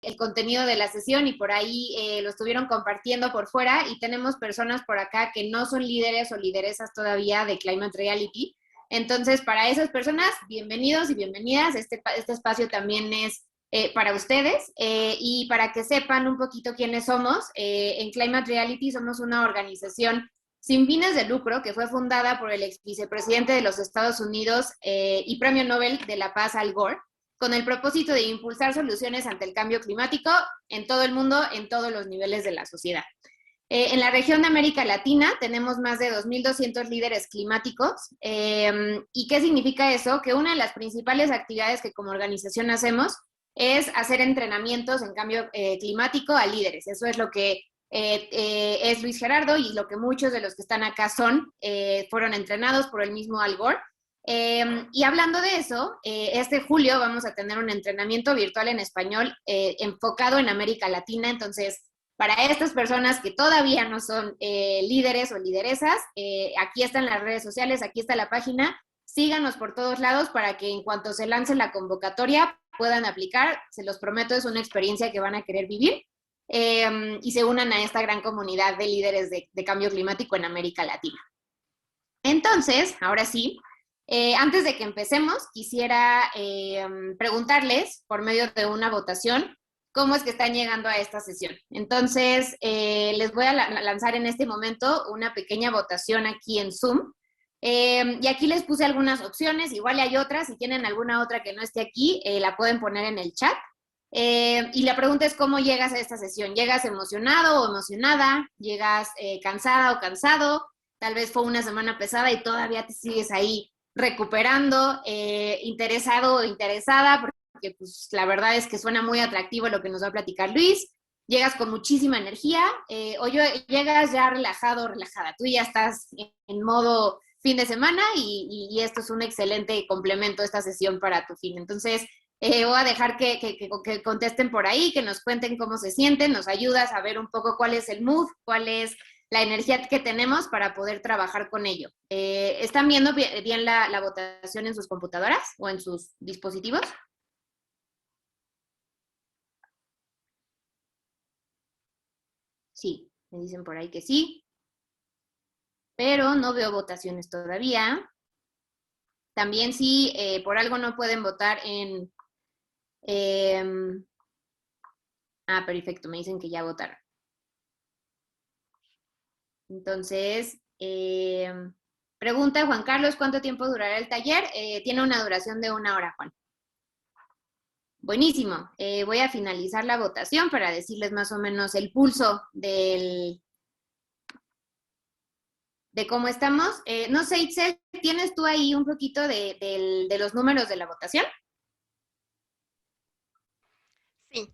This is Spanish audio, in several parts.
el contenido de la sesión y por ahí lo estuvieron compartiendo por fuera, y tenemos personas por acá que no son líderes o lideresas todavía de Climate Reality. Entonces, para esas personas, bienvenidos y bienvenidas. Este espacio también es para ustedes, y para que sepan un poquito quiénes somos. En Climate Reality somos una organización sin fines de lucro que fue fundada por el ex vicepresidente de los Estados Unidos y Premio Nobel de la Paz, Al Gore, con el propósito de impulsar soluciones ante el cambio climático en todo el mundo, en todos los niveles de la sociedad. En la región de América Latina tenemos más de 2.200 líderes climáticos. ¿Y qué significa eso? Que una de las principales actividades que como organización hacemos es hacer entrenamientos en cambio climático a líderes. Eso es lo que es Luis Gerardo, y lo que muchos de los que están acá fueron entrenados por el mismo Al Gore. Y hablando de eso, este julio vamos a tener un entrenamiento virtual en español enfocado en América Latina. Entonces, para estas personas que todavía no son líderes o lideresas, aquí están las redes sociales, aquí está la página. Síganos por todos lados para que en cuanto se lance la convocatoria puedan aplicar. Se los prometo, es una experiencia que van a querer vivir. Y se unan a esta gran comunidad de líderes de cambio climático en América Latina. Entonces, ahora sí, antes de que empecemos, quisiera preguntarles, por medio de una votación, cómo es que están llegando a esta sesión. Entonces, les voy a lanzar en este momento una pequeña votación aquí en Zoom. Y aquí les puse algunas opciones, igual hay otras. Si tienen alguna otra que no esté aquí, la pueden poner en el chat. Y la pregunta es: ¿cómo llegas a esta sesión? ¿Llegas emocionado o emocionada? ¿Llegas cansada o cansado? Tal vez fue una semana pesada y todavía te sigues ahí recuperando, interesado o interesada, porque pues, la verdad es que suena muy atractivo lo que nos va a platicar Luis. Llegas con muchísima energía, o llegas ya relajado o relajada. Tú ya estás en modo fin de semana y esto es un excelente complemento, esta sesión, para tu fin. Entonces, voy a dejar que contesten por ahí, que nos cuenten cómo se sienten. Nos ayuda a saber un poco cuál es el mood, cuál es la energía que tenemos para poder trabajar con ello. ¿Están viendo bien la votación en sus computadoras o en sus dispositivos? Sí, me dicen por ahí que sí, pero no veo votaciones todavía. También si por algo no pueden votar en... perfecto, me dicen que ya votaron. Entonces, pregunta Juan Carlos, ¿cuánto tiempo durará el taller? Tiene una duración de 1 hora, Juan. Buenísimo. Voy a finalizar la votación para decirles más o menos el pulso de cómo estamos. No sé, Itzel, ¿tienes tú ahí un poquito de los números de la votación? Sí.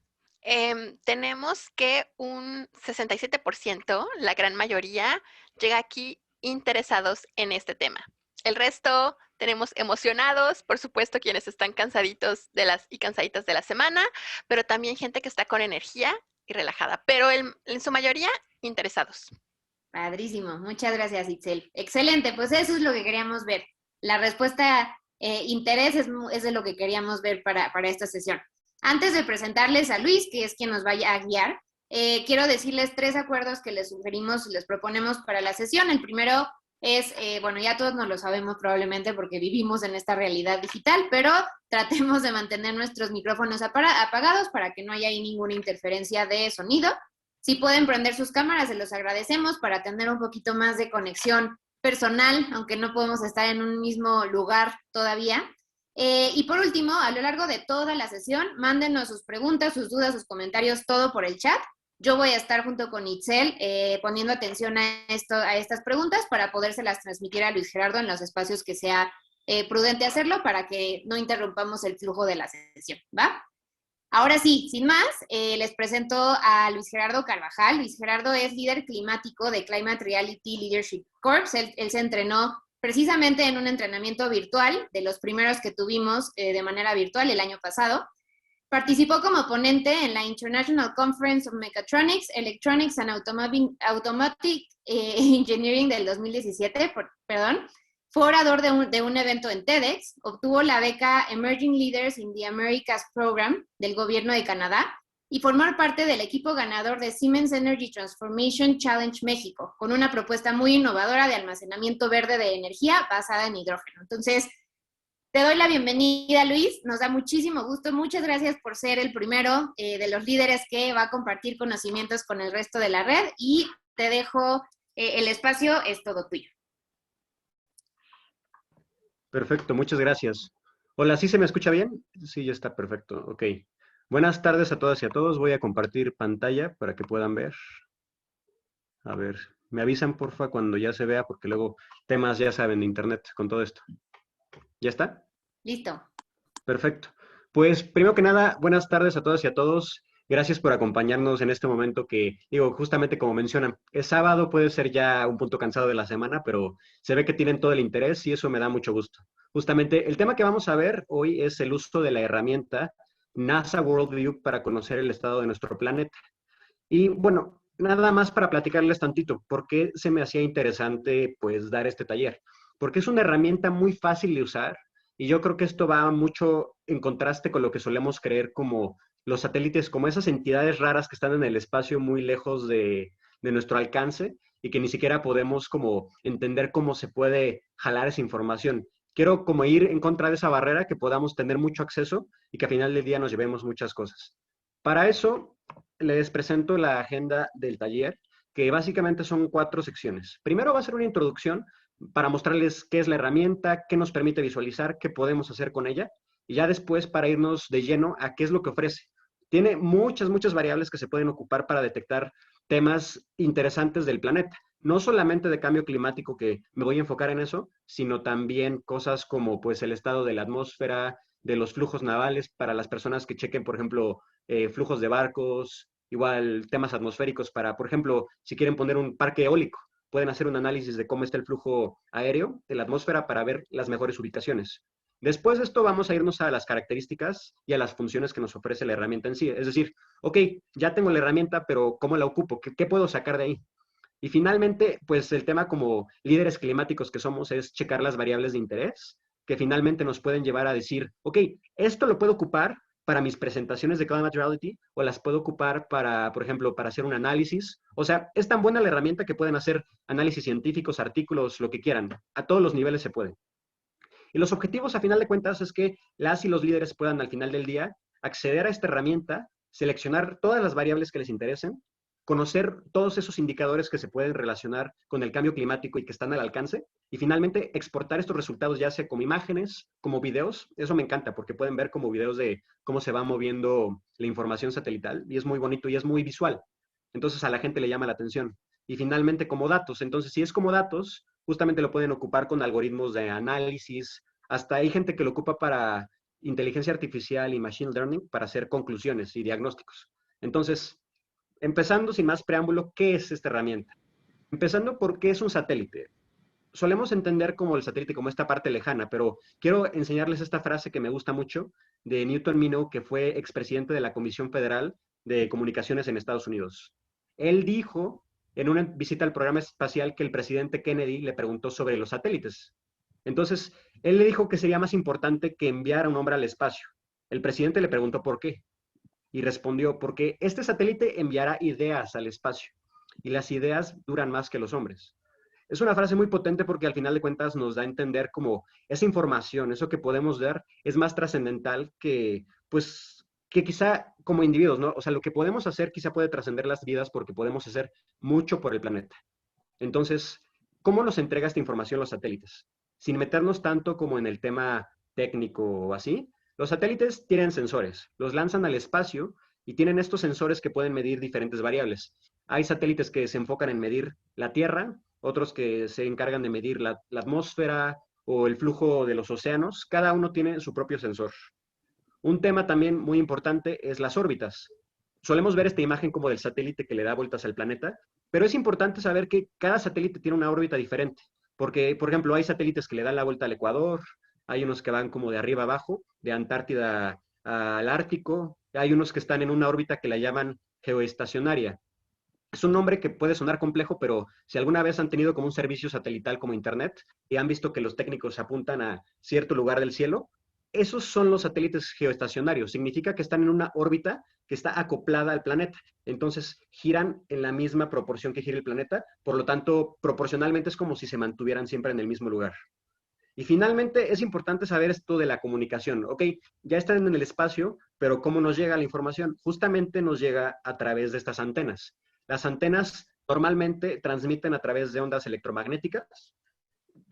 Tenemos que un 67%, la gran mayoría, llega aquí interesados en este tema. El resto tenemos emocionados, por supuesto, quienes están cansaditos y cansaditas de la semana, pero también gente que está con energía y relajada, pero en su mayoría interesados. Padrísimo, muchas gracias, Itzel. Excelente, pues eso es lo que queríamos ver. La respuesta interés es de lo que queríamos ver para esta sesión. Antes de presentarles a Luis, que es quien nos vaya a guiar, quiero decirles 3 acuerdos que les sugerimos, les proponemos para la sesión. El primero es, bueno, ya todos nos lo sabemos probablemente porque vivimos en esta realidad digital, pero tratemos de mantener nuestros micrófonos apagados para que no haya ahí ninguna interferencia de sonido. Si pueden prender sus cámaras, se los agradecemos para tener un poquito más de conexión personal, aunque no podemos estar en un mismo lugar todavía. Y por último, a lo largo de toda la sesión, mándenos sus preguntas, sus dudas, sus comentarios, todo por el chat. Yo voy a estar junto con Itzel poniendo atención a estas preguntas para podérselas transmitir a Luis Gerardo en los espacios que sea prudente hacerlo, para que no interrumpamos el flujo de la sesión, ¿va? Ahora sí, sin más, les presento a Luis Gerardo Carvajal. Luis Gerardo es líder climático de Climate Reality Leadership Corps. Él se entrenó precisamente en un entrenamiento virtual, de los primeros que tuvimos de manera virtual el año pasado. Participó como ponente en la International Conference of Mechatronics, Electronics and Automatic Engineering del 2017, Fue orador de un evento en TEDx, obtuvo la beca Emerging Leaders in the Americas Program del gobierno de Canadá y formar parte del equipo ganador de Siemens Energy Transformation Challenge México, con una propuesta muy innovadora de almacenamiento verde de energía basada en hidrógeno. Entonces, te doy la bienvenida, Luis. Nos da muchísimo gusto. Muchas gracias por ser el primero de los líderes que va a compartir conocimientos con el resto de la red y te dejo el espacio, es todo tuyo. Perfecto, muchas gracias. Hola, ¿sí se me escucha bien? Sí, ya está perfecto. Ok. Buenas tardes a todas y a todos. Voy a compartir pantalla para que puedan ver. A ver, me avisan porfa cuando ya se vea, porque luego temas ya saben de internet con todo esto. ¿Ya está? Listo. Perfecto. Pues primero que nada, buenas tardes a todas y a todos. Gracias por acompañarnos en este momento que, digo, justamente como mencionan, es sábado, puede ser ya un punto cansado de la semana, pero se ve que tienen todo el interés y eso me da mucho gusto. Justamente el tema que vamos a ver hoy es el uso de la herramienta NASA Worldview para conocer el estado de nuestro planeta. Y bueno, nada más para platicarles tantito, ¿por qué se me hacía interesante pues dar este taller? Porque es una herramienta muy fácil de usar y yo creo que esto va mucho en contraste con lo que solemos creer como los satélites, como esas entidades raras que están en el espacio muy lejos de nuestro alcance y que ni siquiera podemos como entender cómo se puede jalar esa información. Quiero como ir en contra de esa barrera, que podamos tener mucho acceso y que al final del día nos llevemos muchas cosas. Para eso, les presento la agenda del taller, que básicamente son 4 secciones. Primero va a ser una introducción para mostrarles qué es la herramienta, qué nos permite visualizar, qué podemos hacer con ella, y ya después para irnos de lleno a qué es lo que ofrece. Tiene muchas variables que se pueden ocupar para detectar temas interesantes del planeta. No solamente de cambio climático, que me voy a enfocar en eso, sino también cosas como pues el estado de la atmósfera, de los flujos navales para las personas que chequen, por ejemplo, flujos de barcos, igual temas atmosféricos para, por ejemplo, si quieren poner un parque eólico, pueden hacer un análisis de cómo está el flujo aéreo de la atmósfera para ver las mejores ubicaciones. Después de esto vamos a irnos a las características y a las funciones que nos ofrece la herramienta en sí. Es decir, ok, ya tengo la herramienta, pero ¿cómo la ocupo? ¿Qué puedo sacar de ahí? Y finalmente, pues el tema como líderes climáticos que somos es checar las variables de interés que finalmente nos pueden llevar a decir, ok, esto lo puedo ocupar para mis presentaciones de Climate Reality o las puedo ocupar para, por ejemplo, para hacer un análisis. O sea, es tan buena la herramienta que pueden hacer análisis científicos, artículos, lo que quieran. A todos los niveles se puede. Y los objetivos, a final de cuentas, es que las y los líderes puedan, al final del día, acceder a esta herramienta, seleccionar todas las variables que les interesen, conocer todos esos indicadores que se pueden relacionar con el cambio climático y que están al alcance, y finalmente exportar estos resultados ya sea como imágenes, como videos. Eso me encanta porque pueden ver como videos de cómo se va moviendo la información satelital y es muy bonito y es muy visual. Entonces a la gente le llama la atención. Y finalmente como datos. Entonces si es como datos, justamente lo pueden ocupar con algoritmos de análisis. Hasta hay gente que lo ocupa para inteligencia artificial y machine learning para hacer conclusiones y diagnósticos. Entonces, empezando sin más preámbulo, ¿qué es esta herramienta? Empezando por qué es un satélite. Solemos entender como el satélite como esta parte lejana, pero quiero enseñarles esta frase que me gusta mucho de Newton Minow, que fue expresidente de la Comisión Federal de Comunicaciones en Estados Unidos. Él dijo en una visita al programa espacial que el presidente Kennedy le preguntó sobre los satélites. Entonces, él le dijo que sería más importante que enviar a un hombre al espacio. El presidente le preguntó por qué y respondió, porque este satélite enviará ideas al espacio y las ideas duran más que los hombres. Es una frase muy potente porque al final de cuentas nos da a entender como esa información, eso que podemos ver, es más trascendental que, pues, que quizá como individuos, ¿no? O sea, lo que podemos hacer quizá puede trascender las vidas porque podemos hacer mucho por el planeta. Entonces, ¿cómo nos entrega esta información los satélites? Sin meternos tanto como en el tema técnico o así, los satélites tienen sensores, los lanzan al espacio y tienen estos sensores que pueden medir diferentes variables. Hay satélites que se enfocan en medir la Tierra, otros que se encargan de medir la atmósfera o el flujo de los océanos. Cada uno tiene su propio sensor. Un tema también muy importante es las órbitas. Solemos ver esta imagen como del satélite que le da vueltas al planeta, pero es importante saber que cada satélite tiene una órbita diferente, porque, por ejemplo, hay satélites que le dan la vuelta al Ecuador, hay unos que van como de arriba abajo, de Antártida al Ártico, hay unos que están en una órbita que la llaman geoestacionaria. Es un nombre que puede sonar complejo, pero si alguna vez han tenido como un servicio satelital como Internet y han visto que los técnicos apuntan a cierto lugar del cielo, esos son los satélites geoestacionarios. Significa que están en una órbita que está acoplada al planeta. Entonces, giran en la misma proporción que gira el planeta, por lo tanto, proporcionalmente es como si se mantuvieran siempre en el mismo lugar. Y finalmente, es importante saber esto de la comunicación. Ok, ya están en el espacio, pero ¿cómo nos llega la información? Justamente nos llega a través de estas antenas. Las antenas normalmente transmiten a través de ondas electromagnéticas,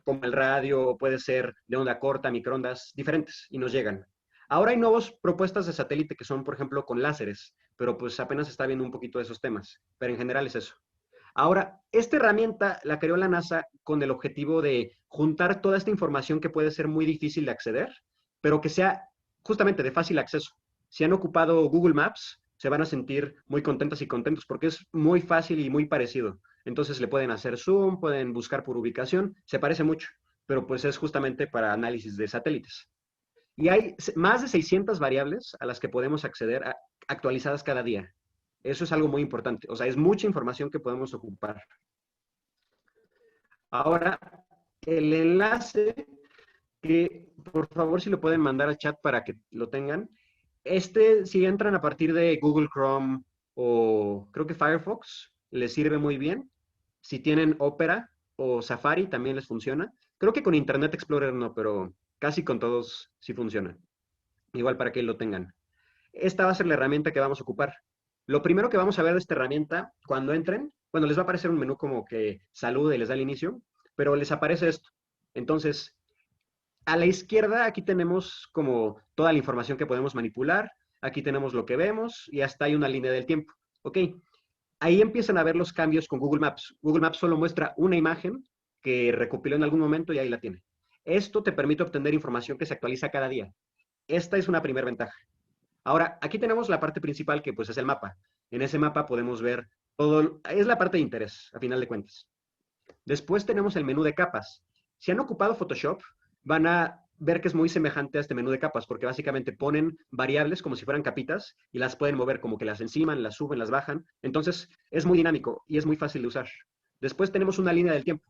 como el radio, o puede ser de onda corta, microondas, diferentes, y nos llegan. Ahora hay nuevas propuestas de satélite que son, por ejemplo, con láseres, pero pues apenas está viendo un poquito de esos temas, pero en general es eso. Ahora, esta herramienta la creó la NASA con el objetivo de juntar toda esta información que puede ser muy difícil de acceder, pero que sea justamente de fácil acceso. Si han ocupado Google Maps, se van a sentir muy contentas y contentos porque es muy fácil y muy parecido. Entonces le pueden hacer zoom, pueden buscar por ubicación, se parece mucho, pero pues es justamente para análisis de satélites. Y hay más de 600 variables a las que podemos acceder actualizadas cada día. Eso es algo muy importante. O sea, es mucha información que podemos ocupar. Ahora, el enlace, que por favor si lo pueden mandar al chat para que lo tengan. Si entran a partir de Google Chrome o creo que Firefox, les sirve muy bien. Si tienen Opera o Safari, también les funciona. Creo que con Internet Explorer no, pero casi con todos sí funciona. Igual para que lo tengan. Esta va a ser la herramienta que vamos a ocupar. Lo primero que vamos a ver de esta herramienta, cuando entren, bueno, les va a aparecer un menú como que saluda y les da el inicio, pero les aparece esto. Entonces, a la izquierda aquí tenemos como toda la información que podemos manipular, aquí tenemos lo que vemos y hasta hay una línea del tiempo. Ok, ahí empiezan a ver los cambios con Google Maps. Google Maps solo muestra una imagen que recopiló en algún momento y ahí la tiene. Esto te permite obtener información que se actualiza cada día. Esta es una primera ventaja. Ahora, aquí tenemos la parte principal que pues es el mapa. En ese mapa podemos ver todo, es la parte de interés, a final de cuentas. Después tenemos el menú de capas. Si han ocupado Photoshop, van a ver que es muy semejante a este menú de capas, porque básicamente ponen variables como si fueran capitas y las pueden mover como que las enciman, las suben, las bajan. Entonces, es muy dinámico y es muy fácil de usar. Después tenemos una línea del tiempo.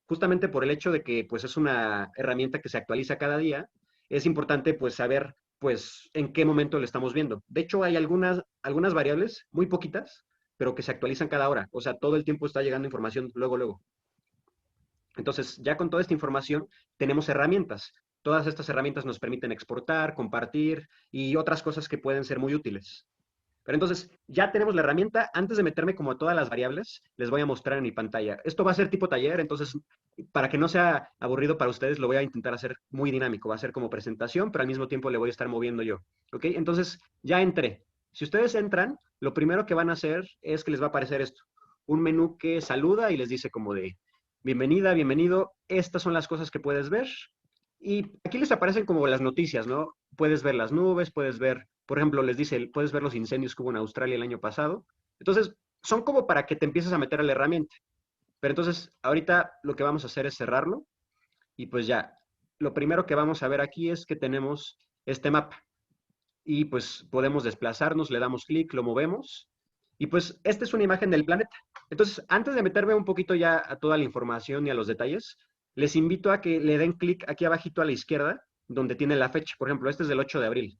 Justamente por el hecho de que pues es una herramienta que se actualiza cada día, es importante pues saber pues en qué momento lo estamos viendo. De hecho, hay algunas variables, muy poquitas, pero que se actualizan cada hora. O sea, todo el tiempo está llegando información luego, luego. Entonces, ya con toda esta información, tenemos herramientas. Todas estas herramientas nos permiten exportar, compartir y otras cosas que pueden ser muy útiles. Pero entonces, ya tenemos la herramienta. Antes de meterme como a todas las variables, les voy a mostrar en mi pantalla. Esto va a ser tipo taller, entonces, para que no sea aburrido para ustedes, lo voy a intentar hacer muy dinámico. Va a ser como presentación, pero al mismo tiempo le voy a estar moviendo yo. ¿Ok? Entonces, ya entré. Si ustedes entran, lo primero que van a hacer es que les va a aparecer esto. Un menú que saluda y les dice como de, bienvenida, bienvenido, estas son las cosas que puedes ver. Y aquí les aparecen como las noticias, ¿no? Puedes ver las nubes, puedes ver, por ejemplo, les dice, puedes ver los incendios que hubo en Australia el año pasado. Entonces, son como para que te empieces a meter a la herramienta. Pero entonces, ahorita lo que vamos a hacer es cerrarlo. Y pues ya, lo primero que vamos a ver aquí es que tenemos este mapa. Y pues podemos desplazarnos, le damos clic, lo movemos. Y pues esta es una imagen del planeta. Entonces, antes de meterme un poquito ya a toda la información y a los detalles, les invito a que le den clic aquí abajito a la izquierda, donde tiene la fecha. Por ejemplo, este es del 8 de abril.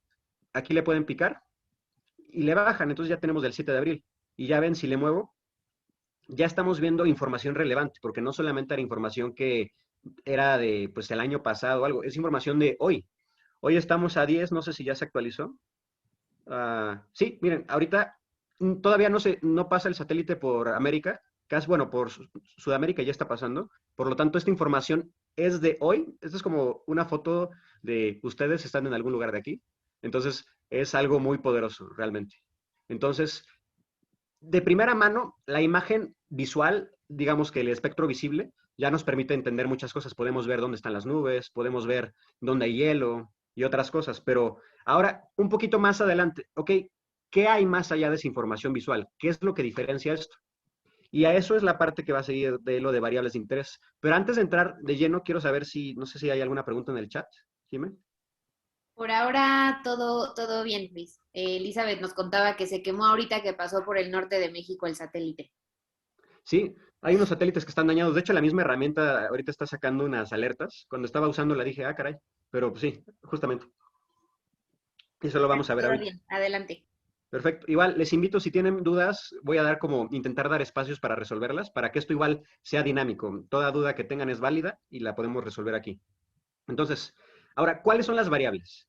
Aquí le pueden picar y le bajan. Entonces ya tenemos del 7 de abril. Y ya ven, si le muevo, ya estamos viendo información relevante, porque no solamente era información que era de, pues, el año pasado o algo, es información de hoy. Hoy estamos a 10, no sé si ya se actualizó. Sí, miren, ahorita todavía no pasa el satélite por América, casi, bueno, por Sudamérica ya está pasando, por lo tanto esta información es de hoy, esta es como una foto de ustedes están en algún lugar de aquí, entonces es algo muy poderoso realmente. Entonces, de primera mano, la imagen visual, digamos que el espectro visible, ya nos permite entender muchas cosas. Podemos ver dónde están las nubes, podemos ver dónde hay hielo y otras cosas. Pero ahora, un poquito más adelante, ¿ok? ¿Qué hay más allá de esa información visual? ¿Qué es lo que diferencia esto? Y a eso es la parte que va a seguir de lo de variables de interés. Pero antes de entrar de lleno, quiero saber si, no sé si hay alguna pregunta en el chat, Jimé. Por ahora todo bien, Luis. Elizabeth nos contaba que se quemó ahorita que pasó por el norte de México el satélite. Sí, hay unos satélites que están dañados. De hecho, la misma herramienta ahorita está sacando unas alertas. Cuando estaba usando la dije, ah, caray. Pero pues sí, justamente. Eso lo vamos a ver Todo ahorita. bien, adelante. Perfecto. Igual, les invito, si tienen dudas, voy a intentar dar espacios para resolverlas, para que esto igual sea dinámico. Toda duda que tengan es válida y la podemos resolver aquí. Entonces, ahora, ¿cuáles son las variables?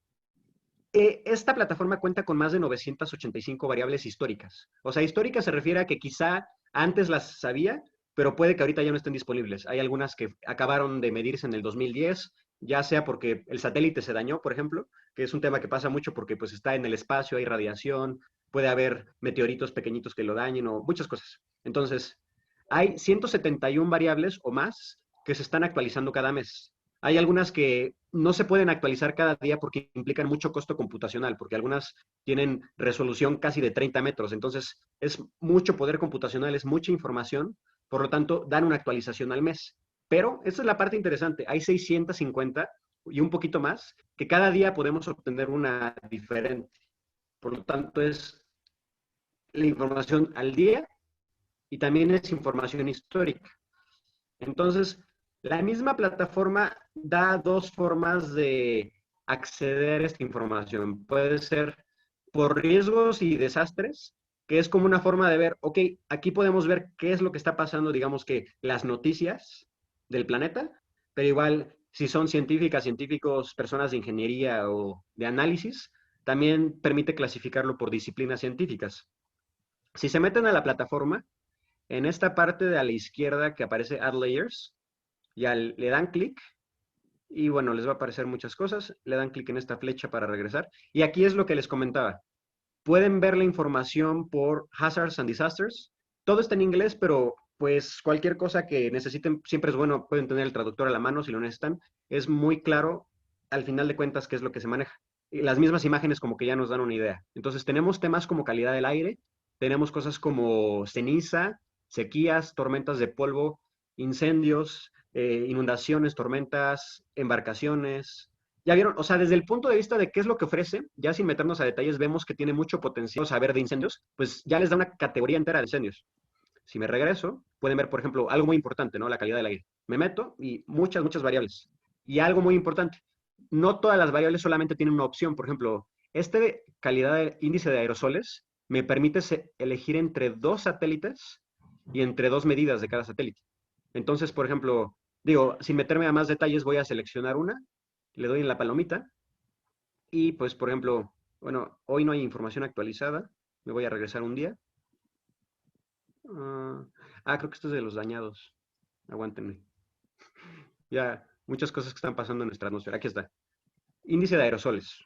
Esta plataforma cuenta con más de 985 variables históricas. O sea, históricas se refiere a que quizá antes las sabía, pero puede que ahorita ya no estén disponibles. Hay algunas que acabaron de medirse en el 2010, ya sea porque el satélite se dañó, por ejemplo, que es un tema que pasa mucho porque pues está en el espacio, hay radiación, puede haber meteoritos pequeñitos que lo dañen o muchas cosas. Entonces, hay 171 variables o más que se están actualizando cada mes. Hay algunas que no se pueden actualizar cada día porque implican mucho costo computacional, porque algunas tienen resolución casi de 30 metros. Entonces, es mucho poder computacional, es mucha información, por lo tanto, dan una actualización al mes. Pero esta es la parte interesante. Hay 650 y un poquito más que cada día podemos obtener una diferente. Por lo tanto, es la información al día y también es información histórica. Entonces, la misma plataforma da dos formas de acceder a esta información. Puede ser por riesgos y desastres, que es como una forma de ver, ok, aquí podemos ver qué es lo que está pasando, digamos que las noticias del planeta, pero igual si son científicas, científicos, personas de ingeniería o de análisis, también permite clasificarlo por disciplinas científicas. Si se meten a la plataforma, en esta parte de a la izquierda que aparece Add Layers, ya le dan clic y bueno, les va a aparecer muchas cosas. Le dan clic en esta flecha para regresar. Y aquí es lo que les comentaba. Pueden ver la información por Hazards and Disasters. Todo está en inglés, pero pues cualquier cosa que necesiten, siempre es bueno, pueden tener el traductor a la mano si lo necesitan. Es muy claro, al final de cuentas, qué es lo que se maneja. Y las mismas imágenes como que ya nos dan una idea. Entonces tenemos temas como calidad del aire, tenemos cosas como ceniza, sequías, tormentas de polvo, incendios, inundaciones, tormentas, embarcaciones. Ya vieron, o sea, desde el punto de vista de qué es lo que ofrece, ya sin meternos a detalles, vemos que tiene mucho potencial saber de incendios, pues ya les da una categoría entera de incendios. Si me regreso, pueden ver, por ejemplo, algo muy importante, ¿no? La calidad del aire. Me meto y muchas variables. Y algo muy importante, no todas las variables solamente tienen una opción. Por ejemplo, este calidad de índice de aerosoles me permite elegir entre dos satélites y entre dos medidas de cada satélite. Entonces, por ejemplo, digo, sin meterme a más detalles, voy a seleccionar una, le doy en la palomita y pues, por ejemplo, bueno, hoy no hay información actualizada, me voy a regresar un día. Creo que esto es de los dañados. Aguántenme. Ya, muchas cosas que están pasando en nuestra atmósfera. Aquí está. Índice de aerosoles.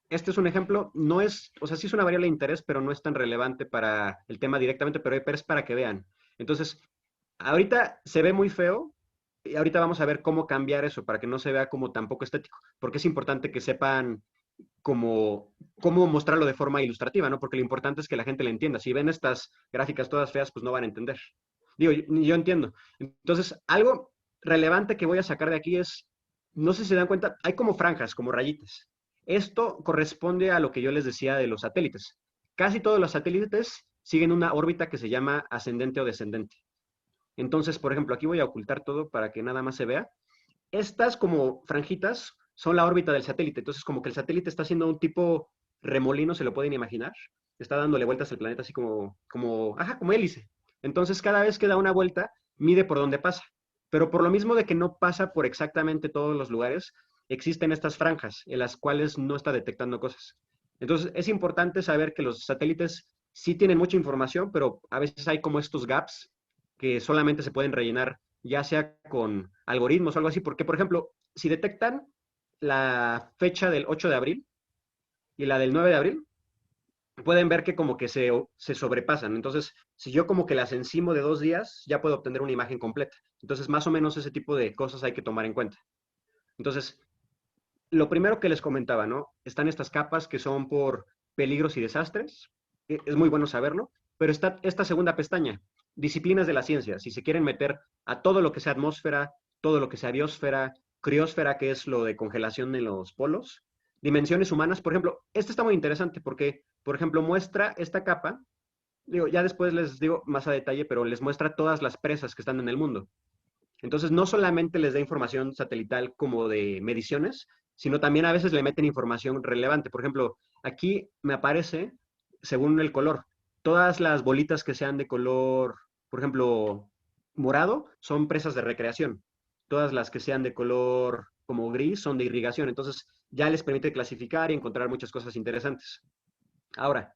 Este es un ejemplo, no es, o sea, sí es una variable de interés, pero no es tan relevante para el tema directamente, pero es para que vean. Entonces, ahorita se ve muy feo y ahorita vamos a ver cómo cambiar eso para que no se vea como tampoco estético, porque es importante que sepan cómo mostrarlo de forma ilustrativa, ¿no? Porque lo importante es que la gente le entienda. Si ven estas gráficas todas feas, pues no van a entender. Digo, yo entiendo. Entonces, algo relevante que voy a sacar de aquí es, no sé si se dan cuenta, hay como franjas, como rayitas. Esto corresponde a lo que yo les decía de los satélites. Casi todos los satélites siguen una órbita que se llama ascendente o descendente. Entonces, por ejemplo, aquí voy a ocultar todo para que nada más se vea. Estas como franjitas son la órbita del satélite. Entonces, como que el satélite está haciendo un tipo remolino, se lo pueden imaginar. Está dándole vueltas al planeta así como hélice. Entonces, cada vez que da una vuelta, mide por dónde pasa. Pero por lo mismo de que no pasa por exactamente todos los lugares, existen estas franjas en las cuales no está detectando cosas. Entonces, es importante saber que los satélites sí tienen mucha información, pero a veces hay como estos gaps que solamente se pueden rellenar ya sea con algoritmos o algo así, porque, por ejemplo, si detectan la fecha del 8 de abril y la del 9 de abril, pueden ver que como que se sobrepasan. Entonces, si yo como que las encimo de 2 días, ya puedo obtener una imagen completa. Entonces, más o menos ese tipo de cosas hay que tomar en cuenta. Entonces, lo primero que les comentaba, ¿no? Están estas capas que son por peligros y desastres. Es muy bueno saberlo. Pero está esta segunda pestaña, disciplinas de la ciencia. Si se quieren meter a todo lo que sea atmósfera, todo lo que sea biosfera, criosfera, que es lo de congelación en los polos, dimensiones humanas, por ejemplo, este está muy interesante porque, por ejemplo, muestra esta capa, digo, ya después les digo más a detalle, pero les muestra todas las presas que están en el mundo. Entonces, no solamente les da información satelital como de mediciones, sino también a veces le meten información relevante. Por ejemplo, aquí me aparece según el color. Todas las bolitas que sean de color, por ejemplo, morado, son presas de recreación. Todas las que sean de color como gris son de irrigación. Entonces, ya les permite clasificar y encontrar muchas cosas interesantes. Ahora,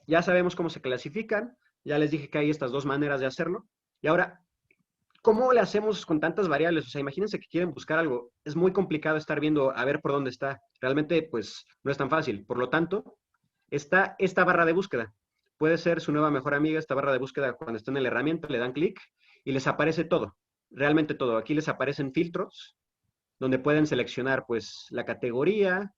ya sabemos cómo se clasifican. Ya les dije que hay estas dos maneras de hacerlo. Y ahora, ¿cómo le hacemos con tantas variables? O sea, imagínense que quieren buscar algo. Es muy complicado estar viendo a ver por dónde está. Realmente, pues, no es tan fácil. Por lo tanto, está esta barra de búsqueda. Puede ser su nueva mejor amiga, esta barra de búsqueda. Cuando están en la herramienta, le dan clic y les aparece todo. Realmente todo. Aquí les aparecen filtros, donde pueden seleccionar, pues, la categoría,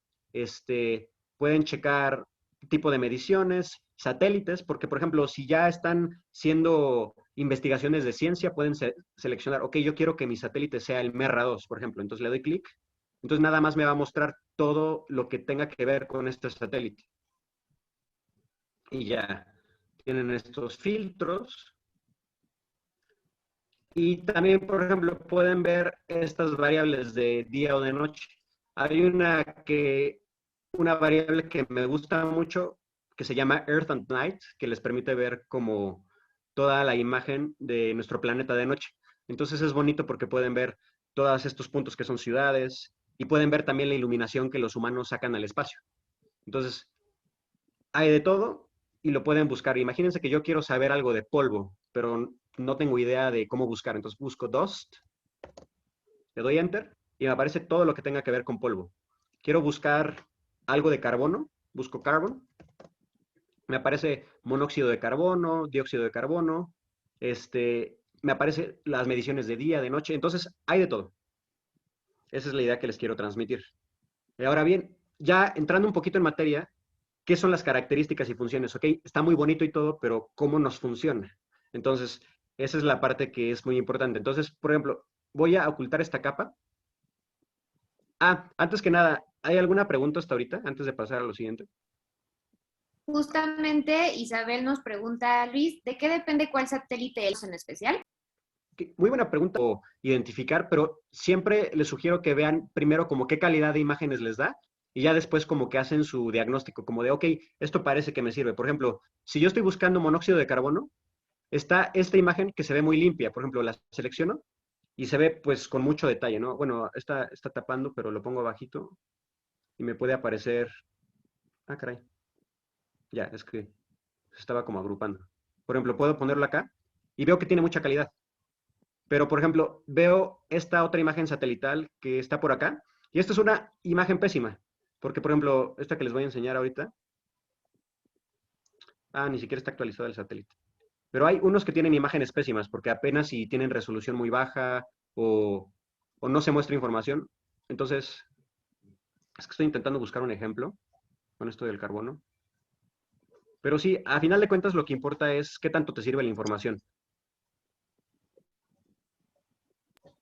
pueden checar tipo de mediciones, satélites, porque, por ejemplo, si ya están siendo investigaciones de ciencia, pueden seleccionar, ok, yo quiero que mi satélite sea el MERRA-2, por ejemplo. Entonces le doy clic. Entonces nada más me va a mostrar todo lo que tenga que ver con este satélite. Y ya tienen estos filtros. Y también, por ejemplo, pueden ver estas variables de día o de noche. Hay una variable que me gusta mucho, que se llama Earth and Night, que les permite ver como toda la imagen de nuestro planeta de noche. Entonces es bonito porque pueden ver todos estos puntos que son ciudades y pueden ver también la iluminación que los humanos sacan al espacio. Entonces, hay de todo y lo pueden buscar. Imagínense que yo quiero saber algo de polvo, pero no tengo idea de cómo buscar. Entonces busco dust, le doy enter y me aparece todo lo que tenga que ver con polvo. Quiero buscar algo de carbono, busco carbon, me aparece monóxido de carbono, dióxido de carbono, me aparecen las mediciones de día, de noche. Entonces hay de todo. Esa es la idea que les quiero transmitir. Y ahora bien, ya entrando un poquito en materia, ¿qué son las características y funciones? Ok, está muy bonito y todo, pero ¿cómo nos funciona? Entonces, esa es la parte que es muy importante. Entonces, por ejemplo, voy a ocultar esta capa. Antes que nada, ¿hay alguna pregunta hasta ahorita, antes de pasar a lo siguiente? Justamente Isabel nos pregunta, Luis, ¿de qué depende cuál satélite es en especial? Muy buena pregunta o identificar, pero siempre les sugiero que vean primero como qué calidad de imágenes les da y ya después como que hacen su diagnóstico, como de, ok, esto parece que me sirve. Por ejemplo, si yo estoy buscando monóxido de carbono, está esta imagen que se ve muy limpia. Por ejemplo, la selecciono y se ve pues con mucho detalle, ¿no? Bueno, está tapando, pero lo pongo bajito y me puede aparecer... Ah, caray. Ya, es que se estaba como agrupando. Por ejemplo, puedo ponerlo acá y veo que tiene mucha calidad. Pero, por ejemplo, veo esta otra imagen satelital que está por acá y esta es una imagen pésima. Porque, por ejemplo, esta que les voy a enseñar ahorita, ni siquiera está actualizado el satélite. Pero hay unos que tienen imágenes pésimas porque apenas si tienen resolución muy baja o no se muestra información. Entonces, es que estoy intentando buscar un ejemplo con esto del carbono. Pero sí, a final de cuentas lo que importa es qué tanto te sirve la información.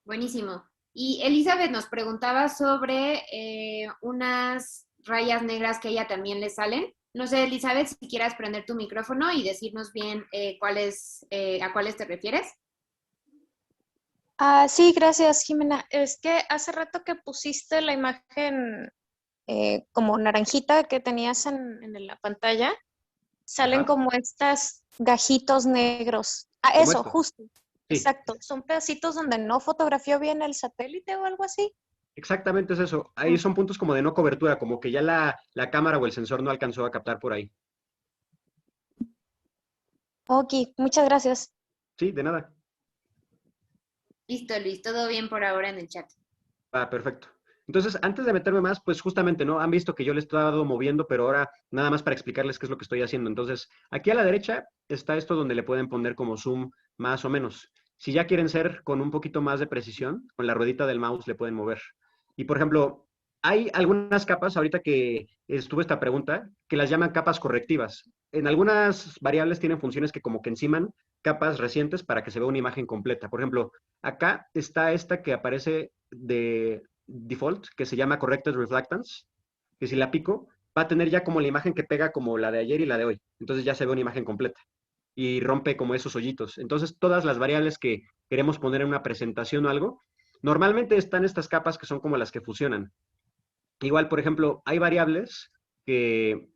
Buenísimo. Y Elizabeth nos preguntaba sobre unas rayas negras que a ella también le salen. No sé, Elizabeth, si quieras prender tu micrófono y decirnos bien a cuáles te refieres. Sí, gracias, Jimena. Es que hace rato que pusiste la imagen como naranjita que tenías en la pantalla, salen Ajá. como estas gajitos negros. Como Eso, esto. justo. Sí, Exacto. Son pedacitos donde no fotografió bien el satélite o algo así. exactamente es eso. Ahí son puntos como de no cobertura, como que ya la cámara o el sensor no alcanzó a captar por ahí. Ok, muchas gracias. Sí, de nada. Listo, Luis, todo bien por ahora en el chat. Perfecto. Entonces, antes de meterme más, pues justamente, ¿no? Han visto que yo le he estado moviendo, pero ahora nada más para explicarles qué es lo que estoy haciendo. Entonces, aquí a la derecha está esto donde le pueden poner como zoom más o menos. Si ya quieren ser con un poquito más de precisión, con la ruedita del mouse le pueden mover. Y por ejemplo, hay algunas capas, ahorita que estuvo esta pregunta, que las llaman capas correctivas. En algunas variables tienen funciones que como que enciman capas recientes para que se vea una imagen completa. Por ejemplo, acá está esta que aparece de default, que se llama Corrected Reflectance, que si la pico, va a tener ya como la imagen que pega como la de ayer y la de hoy. Entonces ya se ve una imagen completa y rompe como esos hoyitos. Entonces todas las variables que queremos poner en una presentación o algo, normalmente están estas capas que son como las que fusionan. Igual, por ejemplo, hay variables que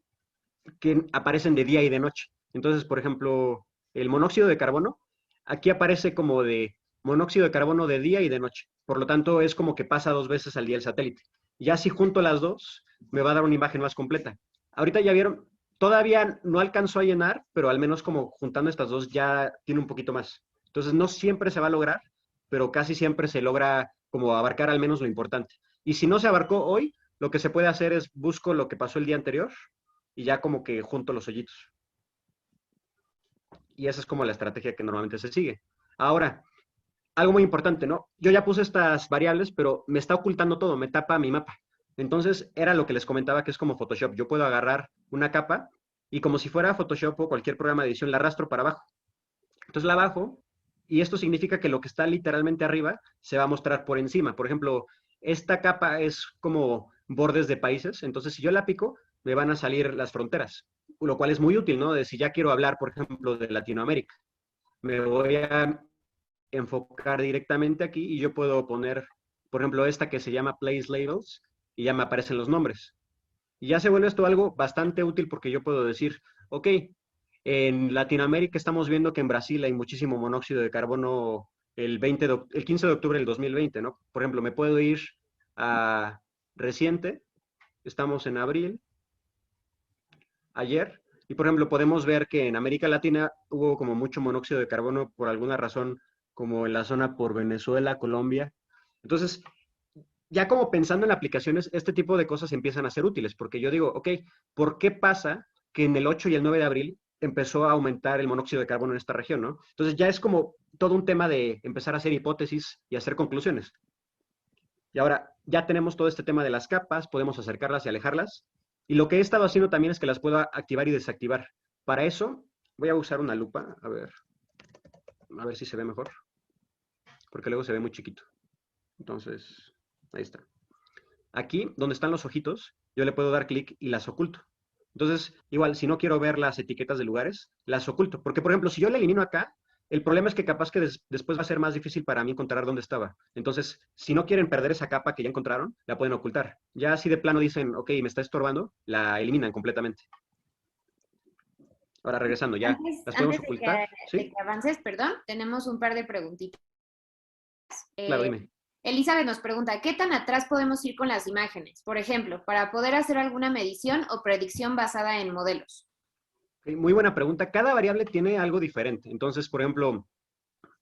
que aparecen de día y de noche. Entonces, por ejemplo, el monóxido de carbono, aquí aparece como de monóxido de carbono de día y de noche. Por lo tanto, es como que pasa 2 veces al día el satélite. Ya si junto las dos, me va a dar una imagen más completa. Ahorita ya vieron, todavía no alcanzó a llenar, pero al menos como juntando estas dos ya tiene un poquito más. Entonces, no siempre se va a lograr, pero casi siempre se logra como abarcar al menos lo importante. Y si no se abarcó hoy, lo que se puede hacer es busco lo que pasó el día anterior y ya como que junto los hoyitos. Y esa es como la estrategia que normalmente se sigue. Ahora, algo muy importante, ¿no? Yo ya puse estas variables, pero me está ocultando todo, me tapa mi mapa. Entonces, era lo que les comentaba que es como Photoshop. Yo puedo agarrar una capa y como si fuera Photoshop o cualquier programa de edición, la arrastro para abajo. Entonces la bajo y esto significa que lo que está literalmente arriba se va a mostrar por encima. Por ejemplo, esta capa es como bordes de países, entonces si yo la pico, me van a salir las fronteras, lo cual es muy útil, ¿no? De si ya quiero hablar, por ejemplo, de Latinoamérica, me voy a enfocar directamente aquí y yo puedo poner, por ejemplo, esta que se llama Place Labels y ya me aparecen los nombres. Y ya se vuelve esto algo bastante útil porque yo puedo decir, ok, en Latinoamérica estamos viendo que en Brasil hay muchísimo monóxido de carbono el 15 de octubre del 2020, ¿no? Por ejemplo, me puedo ir a reciente, estamos en abril, ayer, y por ejemplo podemos ver que en América Latina hubo como mucho monóxido de carbono por alguna razón, como en la zona por Venezuela, Colombia. Entonces, ya como pensando en aplicaciones, este tipo de cosas empiezan a ser útiles, porque yo digo, ok, ¿por qué pasa que en el 8 y el 9 de abril empezó a aumentar el monóxido de carbono en esta región, ¿no? Entonces ya es como todo un tema de empezar a hacer hipótesis y hacer conclusiones. Y ahora ya tenemos todo este tema de las capas, podemos acercarlas y alejarlas. Y lo que he estado haciendo también es que las puedo activar y desactivar. Para eso voy a usar una lupa, a ver si se ve mejor, porque luego se ve muy chiquito. Entonces, ahí está. Aquí, donde están los ojitos, yo le puedo dar clic y las oculto. Entonces, igual, si no quiero ver las etiquetas de lugares, las oculto. Porque, por ejemplo, si yo le elimino acá, el problema es que capaz que después va a ser más difícil para mí encontrar dónde estaba. Entonces, si no quieren perder esa capa que ya encontraron, la pueden ocultar. Ya así de plano dicen, ok, me está estorbando, la eliminan completamente. Ahora regresando, ya las podemos ocultar. De que avances, perdón, tenemos un par de preguntitas. Claro, dime. Elizabeth nos pregunta, ¿qué tan atrás podemos ir con las imágenes? Por ejemplo, para poder hacer alguna medición o predicción basada en modelos. Muy buena pregunta. Cada variable tiene algo diferente. Entonces, por ejemplo,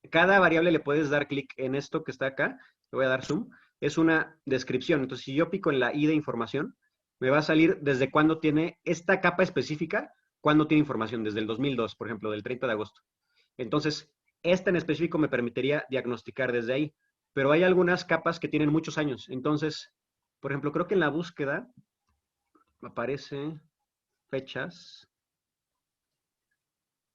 cada variable le puedes dar clic en esto que está acá. Le voy a dar zoom. Es una descripción. Entonces, si yo pico en la I de información, me va a salir desde cuándo tiene esta capa específica, cuándo tiene información. Desde el 2002, por ejemplo, del 30 de agosto. Entonces, esta en específico me permitiría diagnosticar desde ahí. Pero hay algunas capas que tienen muchos años. Entonces, por ejemplo, creo que en la búsqueda aparece fechas.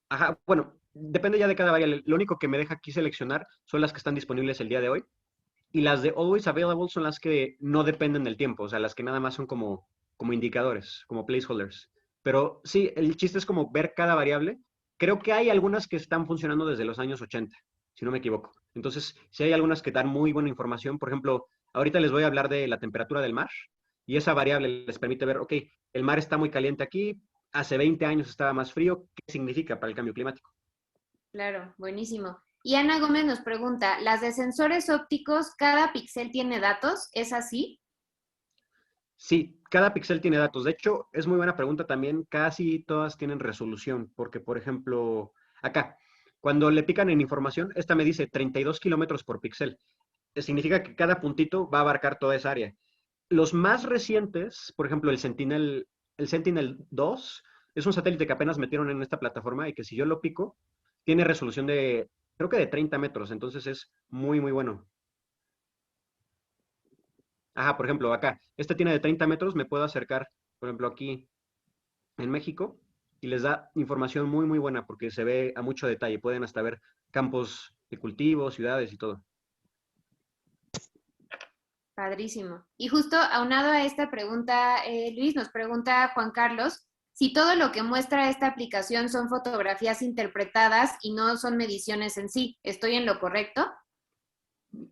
Ajá, bueno, depende ya de cada variable. Lo único que me deja aquí seleccionar son las que están disponibles el día de hoy. Y las de Always Available son las que no dependen del tiempo, o sea, las que nada más son como indicadores, como placeholders. Pero sí, el chiste es como ver cada variable. Creo que hay algunas que están funcionando desde los años 80, si no me equivoco. Entonces, sí hay algunas que dan muy buena información. Por ejemplo, ahorita les voy a hablar de la temperatura del mar y esa variable les permite ver, ok, el mar está muy caliente aquí, hace 20 años estaba más frío, ¿qué significa para el cambio climático? Claro, buenísimo. Y Ana Gómez nos pregunta, ¿las de sensores ópticos, cada píxel tiene datos? ¿Es así? Sí, cada píxel tiene datos. De hecho, es muy buena pregunta también. Casi todas tienen resolución, porque, por ejemplo, acá, cuando le pican en información, esta me dice 32 kilómetros por píxel. Significa que cada puntito va a abarcar toda esa área. Los más recientes, por ejemplo, el Sentinel-2, es un satélite que apenas metieron en esta plataforma y que si yo lo pico, tiene resolución de, creo que de 30 metros, entonces es muy, muy bueno. Ajá, por ejemplo, acá, este tiene de 30 metros, me puedo acercar, por ejemplo, aquí en México, y les da información muy, muy buena porque se ve a mucho detalle. Pueden hasta ver campos de cultivo, ciudades y todo. Padrísimo. Y justo aunado a esta pregunta, Luis, nos pregunta Juan Carlos, si todo lo que muestra esta aplicación son fotografías interpretadas y no son mediciones en sí. ¿Estoy en lo correcto?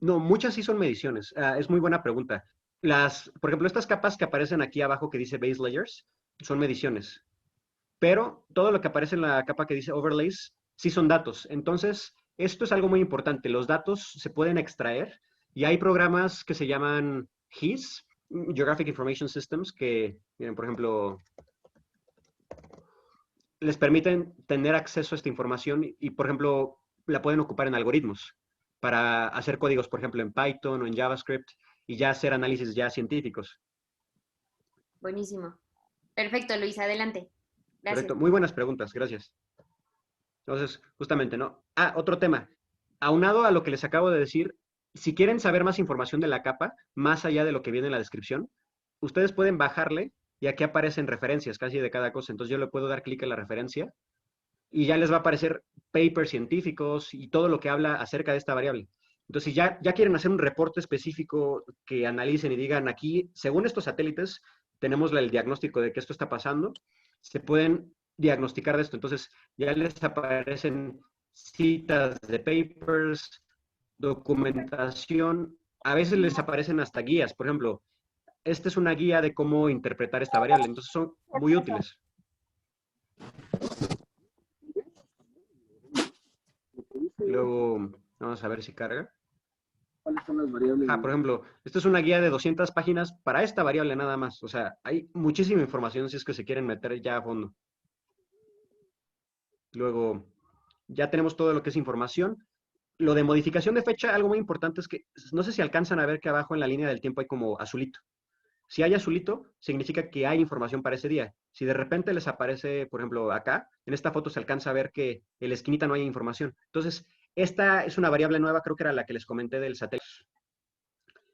No, muchas sí son mediciones. Es muy buena pregunta. Por ejemplo, estas capas que aparecen aquí abajo que dice Base Layers, son mediciones. pero todo lo que aparece en la capa que dice overlays sí son datos. Entonces, esto es algo muy importante. Los datos se pueden extraer y hay programas que se llaman GIS, Geographic Information Systems, que, miren, por ejemplo, les permiten tener acceso a esta información y, por ejemplo, la pueden ocupar en algoritmos para hacer códigos, por ejemplo, en Python o en JavaScript y ya hacer análisis ya científicos. Buenísimo. Perfecto, Luis, adelante. Gracias. Correcto. Muy buenas preguntas, gracias. Entonces, justamente, ¿no? Otro tema. Aunado a lo que les acabo de decir, si quieren saber más información de la capa, más allá de lo que viene en la descripción, ustedes pueden bajarle y aquí aparecen referencias casi de cada cosa. Entonces yo le puedo dar clic en la referencia y ya les va a aparecer papers científicos y todo lo que habla acerca de esta variable. Entonces, si ya quieren hacer un reporte específico que analicen y digan aquí, según estos satélites, tenemos el diagnóstico de que esto está pasando, se pueden diagnosticar de esto. Entonces, ya les aparecen citas de papers, documentación, a veces les aparecen hasta guías. Por ejemplo, esta es una guía de cómo interpretar esta variable. Entonces, son muy útiles. Luego, vamos a ver si carga. ¿Cuáles son las variables? Por ejemplo, esta es una guía de 200 páginas para esta variable nada más. O sea, hay muchísima información si es que se quieren meter ya a fondo. Luego, ya tenemos todo lo que es información. Lo de modificación de fecha, algo muy importante es que, no sé si alcanzan a ver que abajo en la línea del tiempo hay como azulito. Si hay azulito, significa que hay información para ese día. Si de repente les aparece, por ejemplo, acá, en esta foto se alcanza a ver que en la esquinita no hay información. Entonces, esta es una variable nueva, creo que era la que les comenté del satélite.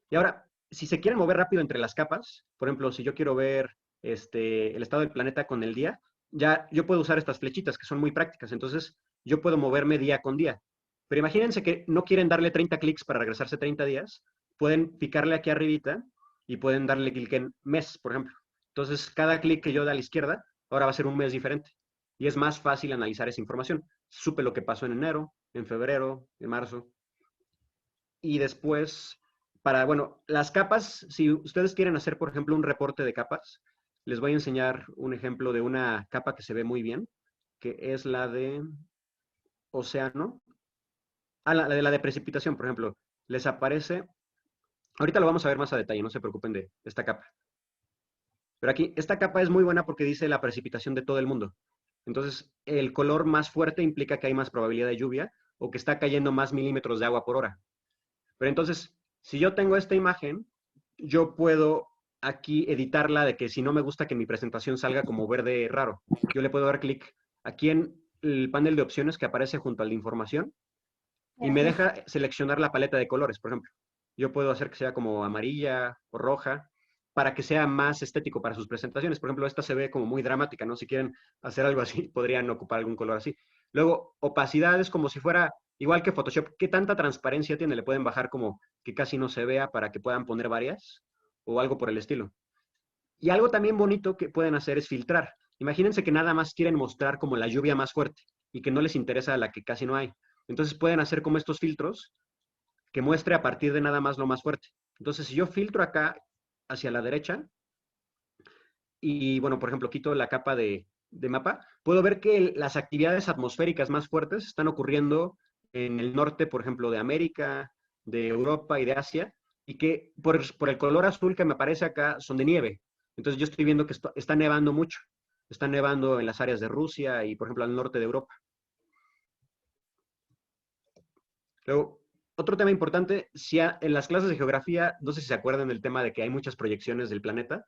Y ahora, si se quieren mover rápido entre las capas, por ejemplo, si yo quiero ver el estado del planeta con el día, ya yo puedo usar estas flechitas que son muy prácticas. Entonces, yo puedo moverme día con día. Pero imagínense que no quieren darle 30 clics para regresarse 30 días. Pueden picarle aquí arribita y pueden darle clic en mes, por ejemplo. Entonces, cada clic que yo dé a la izquierda, ahora va a ser un mes diferente. Y es más fácil analizar esa información. Supe lo que pasó en enero, en febrero, en marzo. Y después, bueno, las capas, si ustedes quieren hacer, por ejemplo, un reporte de capas, les voy a enseñar un ejemplo de una capa que se ve muy bien, que es la de océano. La de precipitación, por ejemplo. Les aparece, ahorita lo vamos a ver más a detalle, no se preocupen de esta capa. Pero aquí, esta capa es muy buena porque dice la precipitación de todo el mundo. Entonces, el color más fuerte implica que hay más probabilidad de lluvia o que está cayendo más milímetros de agua por hora. Pero entonces, si yo tengo esta imagen, yo puedo aquí editarla de que si no me gusta que mi presentación salga como verde raro, yo le puedo dar clic aquí en el panel de opciones que aparece junto a la información y me deja seleccionar la paleta de colores, por ejemplo. Yo puedo hacer que sea como amarilla o roja para que sea más estético para sus presentaciones. Por ejemplo, esta se ve como muy dramática, ¿no? Si quieren hacer algo así, podrían ocupar algún color así. Luego, opacidad es como si fuera igual que Photoshop. ¿Qué tanta transparencia tiene? Le pueden bajar como que casi no se vea para que puedan poner varias o algo por el estilo. Y algo también bonito que pueden hacer es filtrar. Imagínense que nada más quieren mostrar como la lluvia más fuerte y que no les interesa la que casi no hay. Entonces pueden hacer como estos filtros que muestre a partir de nada más lo más fuerte. Entonces, si yo filtro acá hacia la derecha y, bueno, por ejemplo, quito la capa de mapa, puedo ver que las actividades atmosféricas más fuertes están ocurriendo en el norte, por ejemplo, de América, de Europa y de Asia, y que por el color azul que me aparece acá son de nieve. Entonces yo estoy viendo que está nevando mucho. Está nevando en las áreas de Rusia y, por ejemplo, al norte de Europa. Luego, otro tema importante, en las clases de geografía, no sé si se acuerdan del tema de que hay muchas proyecciones del planeta,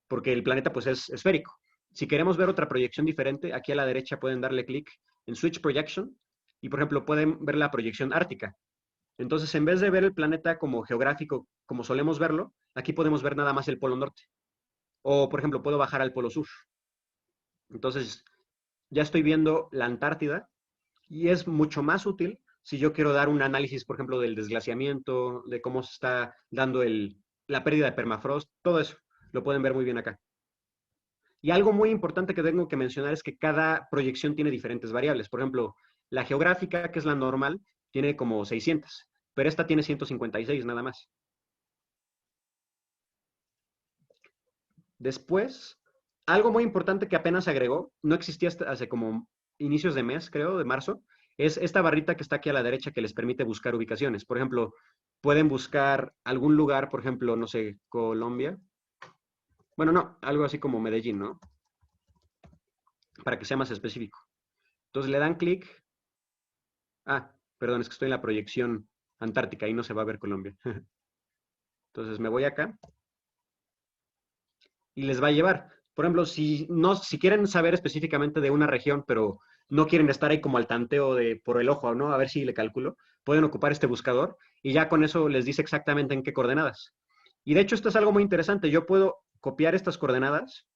porque el planeta pues es esférico. Si queremos ver otra proyección diferente, aquí a la derecha pueden darle clic en Switch Projection y, por ejemplo, pueden ver la proyección ártica. Entonces, en vez de ver el planeta como geográfico, como solemos verlo, aquí podemos ver nada más el polo norte. O, por ejemplo, puedo bajar al polo sur. Entonces, ya estoy viendo la Antártida y es mucho más útil si yo quiero dar un análisis, por ejemplo, del desglaciamiento, de cómo se está dando la pérdida de permafrost, todo eso. Lo pueden ver muy bien acá. Y algo muy importante que tengo que mencionar es que cada proyección tiene diferentes variables. Por ejemplo, la geográfica, que es la normal, tiene como 600, pero esta tiene 156 nada más. algo muy importante que apenas se agregó, no existía hasta hace como inicios de mes, creo, de marzo, es esta barrita que está aquí a la derecha que les permite buscar ubicaciones. Por ejemplo, pueden buscar algún lugar, por ejemplo, no sé, Colombia. Bueno, no, algo así como Medellín, ¿no? Para que sea más específico. Entonces le dan clic. Ah, perdón, es que estoy en la proyección Antártica y no se va a ver Colombia. Entonces me voy acá y les va a llevar. Por ejemplo, si quieren saber específicamente de una región, pero no quieren estar ahí como al tanteo de por el ojo, ¿no? A ver si le calculo, pueden ocupar este buscador y ya con eso les dice exactamente en qué coordenadas. Y de hecho esto es algo muy interesante. Yo puedo copiar estas coordenadas.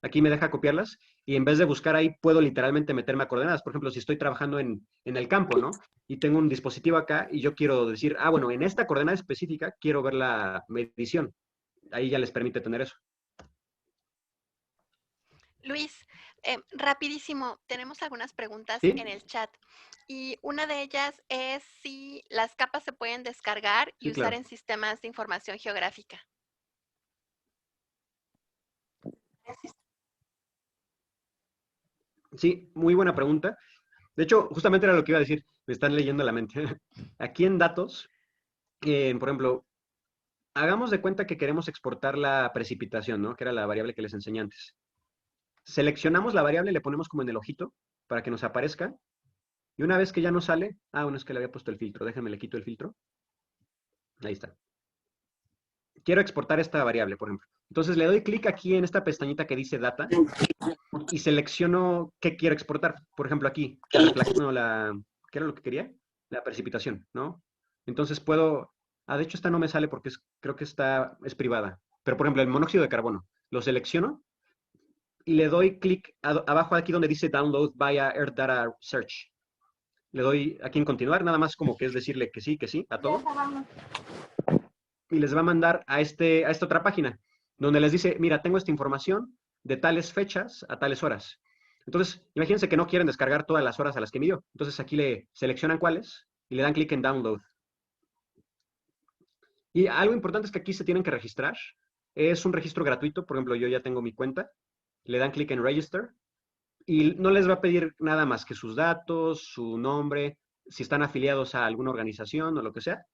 Aquí me deja copiarlas y en vez de buscar ahí puedo literalmente meterme a coordenadas. Por ejemplo, si estoy trabajando en el campo, ¿no? Y tengo un dispositivo acá y yo quiero decir, ah, bueno, en esta coordenada específica quiero ver la medición. Ahí ya les permite tener eso. Luis, rapidísimo, tenemos algunas preguntas ¿Sí? en el chat y una de ellas es si las capas se pueden descargar y Sí, usar claro. en sistemas de información geográfica. Sí, muy buena pregunta. De hecho, justamente era lo que iba a decir. Me están leyendo la mente. Aquí en datos, por ejemplo, hagamos de cuenta que queremos exportar la precipitación, ¿no? Que era la variable que les enseñé antes. Seleccionamos la variable, le ponemos como en el ojito para que nos aparezca. Y una vez que ya nos sale, bueno, es que le había puesto el filtro. Déjenme le quito el filtro. Ahí está. Quiero exportar esta variable, por ejemplo. Entonces le doy clic aquí en esta pestañita que dice Data y selecciono qué quiero exportar. Por ejemplo, aquí, ¿qué era lo que quería? La precipitación, ¿no? Entonces puedo, de hecho esta no me sale porque creo que es privada. Pero por ejemplo, el monóxido de carbono, lo selecciono y le doy clic abajo aquí donde dice Download via Earth Data Search. Le doy aquí en continuar, nada más como que es decirle que sí a todo. Y les va a mandar a esta otra página, donde les dice, mira, tengo esta información de tales fechas a tales horas. Entonces, imagínense que no quieren descargar todas las horas a las que midió. Entonces aquí le seleccionan cuáles y le dan clic en Download. Y algo importante es que aquí se tienen que registrar. Es un registro gratuito. Por ejemplo, yo ya tengo mi cuenta. Le dan clic en Register y no les va a pedir nada más que sus datos, su nombre, si están afiliados a alguna organización o lo que sea.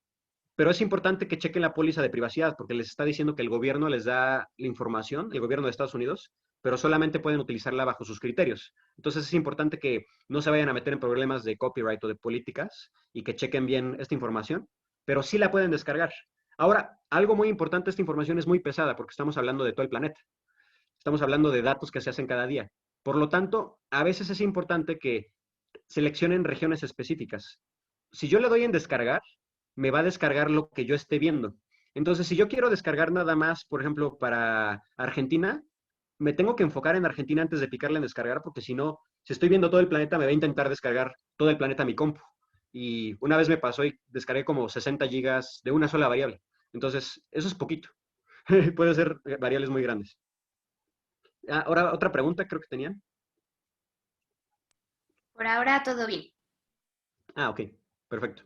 Pero es importante que chequen la póliza de privacidad porque les está diciendo que el gobierno les da la información, el gobierno de Estados Unidos, pero solamente pueden utilizarla bajo sus criterios. Entonces es importante que no se vayan a meter en problemas de copyright o de políticas y que chequen bien esta información, pero sí la pueden descargar. Ahora, algo muy importante, esta información es muy pesada porque estamos hablando de todo el planeta. Estamos hablando de datos que se hacen cada día. Por lo tanto, a veces es importante que seleccionen regiones específicas. Si yo le doy en descargar, me va a descargar lo que yo esté viendo. Entonces, si yo quiero descargar nada más, por ejemplo, para Argentina, me tengo que enfocar en Argentina antes de picarle en descargar, porque si no, si estoy viendo todo el planeta, me va a intentar descargar todo el planeta a mi compu. Y una vez me pasó y descargué como 60 gigas de una sola variable. Entonces, eso es poquito. Puede ser variables muy grandes. Ahora, otra pregunta creo que tenían. Por ahora todo bien. Ok, perfecto.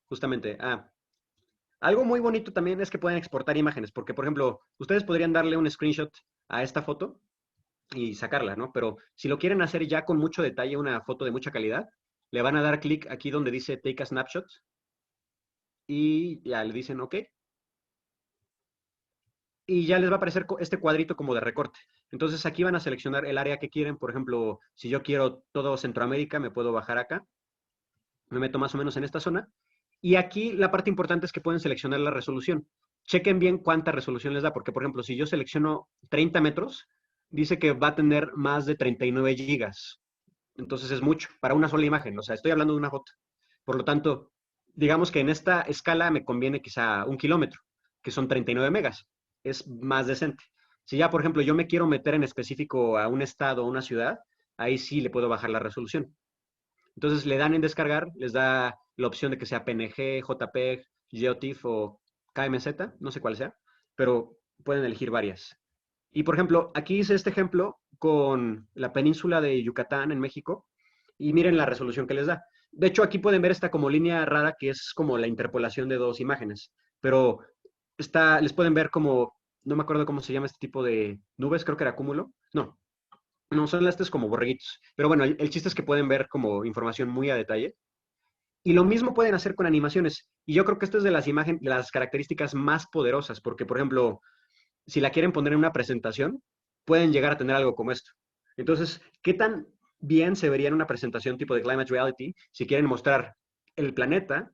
Justamente, algo muy bonito también es que pueden exportar imágenes, porque por ejemplo, ustedes podrían darle un screenshot a esta foto y sacarla, ¿no? Pero si lo quieren hacer ya con mucho detalle, una foto de mucha calidad, le van a dar clic aquí donde dice Take a Snapshot y ya le dicen OK. Y ya les va a aparecer este cuadrito como de recorte. Entonces aquí van a seleccionar el área que quieren. Por ejemplo, si yo quiero todo Centroamérica, me puedo bajar acá. Me meto más o menos en esta zona. Y aquí la parte importante es que pueden seleccionar la resolución. Chequen bien cuánta resolución les da, porque por ejemplo, si yo selecciono 30 metros, dice que va a tener más de 39 gigas. Entonces es mucho para una sola imagen. O sea, estoy hablando de una foto. Por lo tanto, digamos que en esta escala me conviene quizá 1 kilómetro, que son 39 megas. Es más decente. Si ya, por ejemplo, yo me quiero meter en específico a un estado o una ciudad, ahí sí le puedo bajar la resolución. Entonces le dan en descargar, les da la opción de que sea PNG, JPEG, GeoTIFF o KMZ, no sé cuál sea, pero pueden elegir varias. Y por ejemplo, aquí hice este ejemplo con la península de Yucatán en México y miren la resolución que les da. De hecho, aquí pueden ver esta como línea rara que es como la interpolación de dos imágenes, pero les pueden ver como no me acuerdo cómo se llama este tipo de nubes, creo que era cúmulo. No, no, son estas como borreguitos. Pero bueno, el chiste es que pueden ver como información muy a detalle. Y lo mismo pueden hacer con animaciones. Y yo creo que esto es de de las características más poderosas, porque, por ejemplo, si la quieren poner en una presentación, pueden llegar a tener algo como esto. Entonces, ¿qué tan bien se vería en una presentación tipo de Climate Reality si quieren mostrar el planeta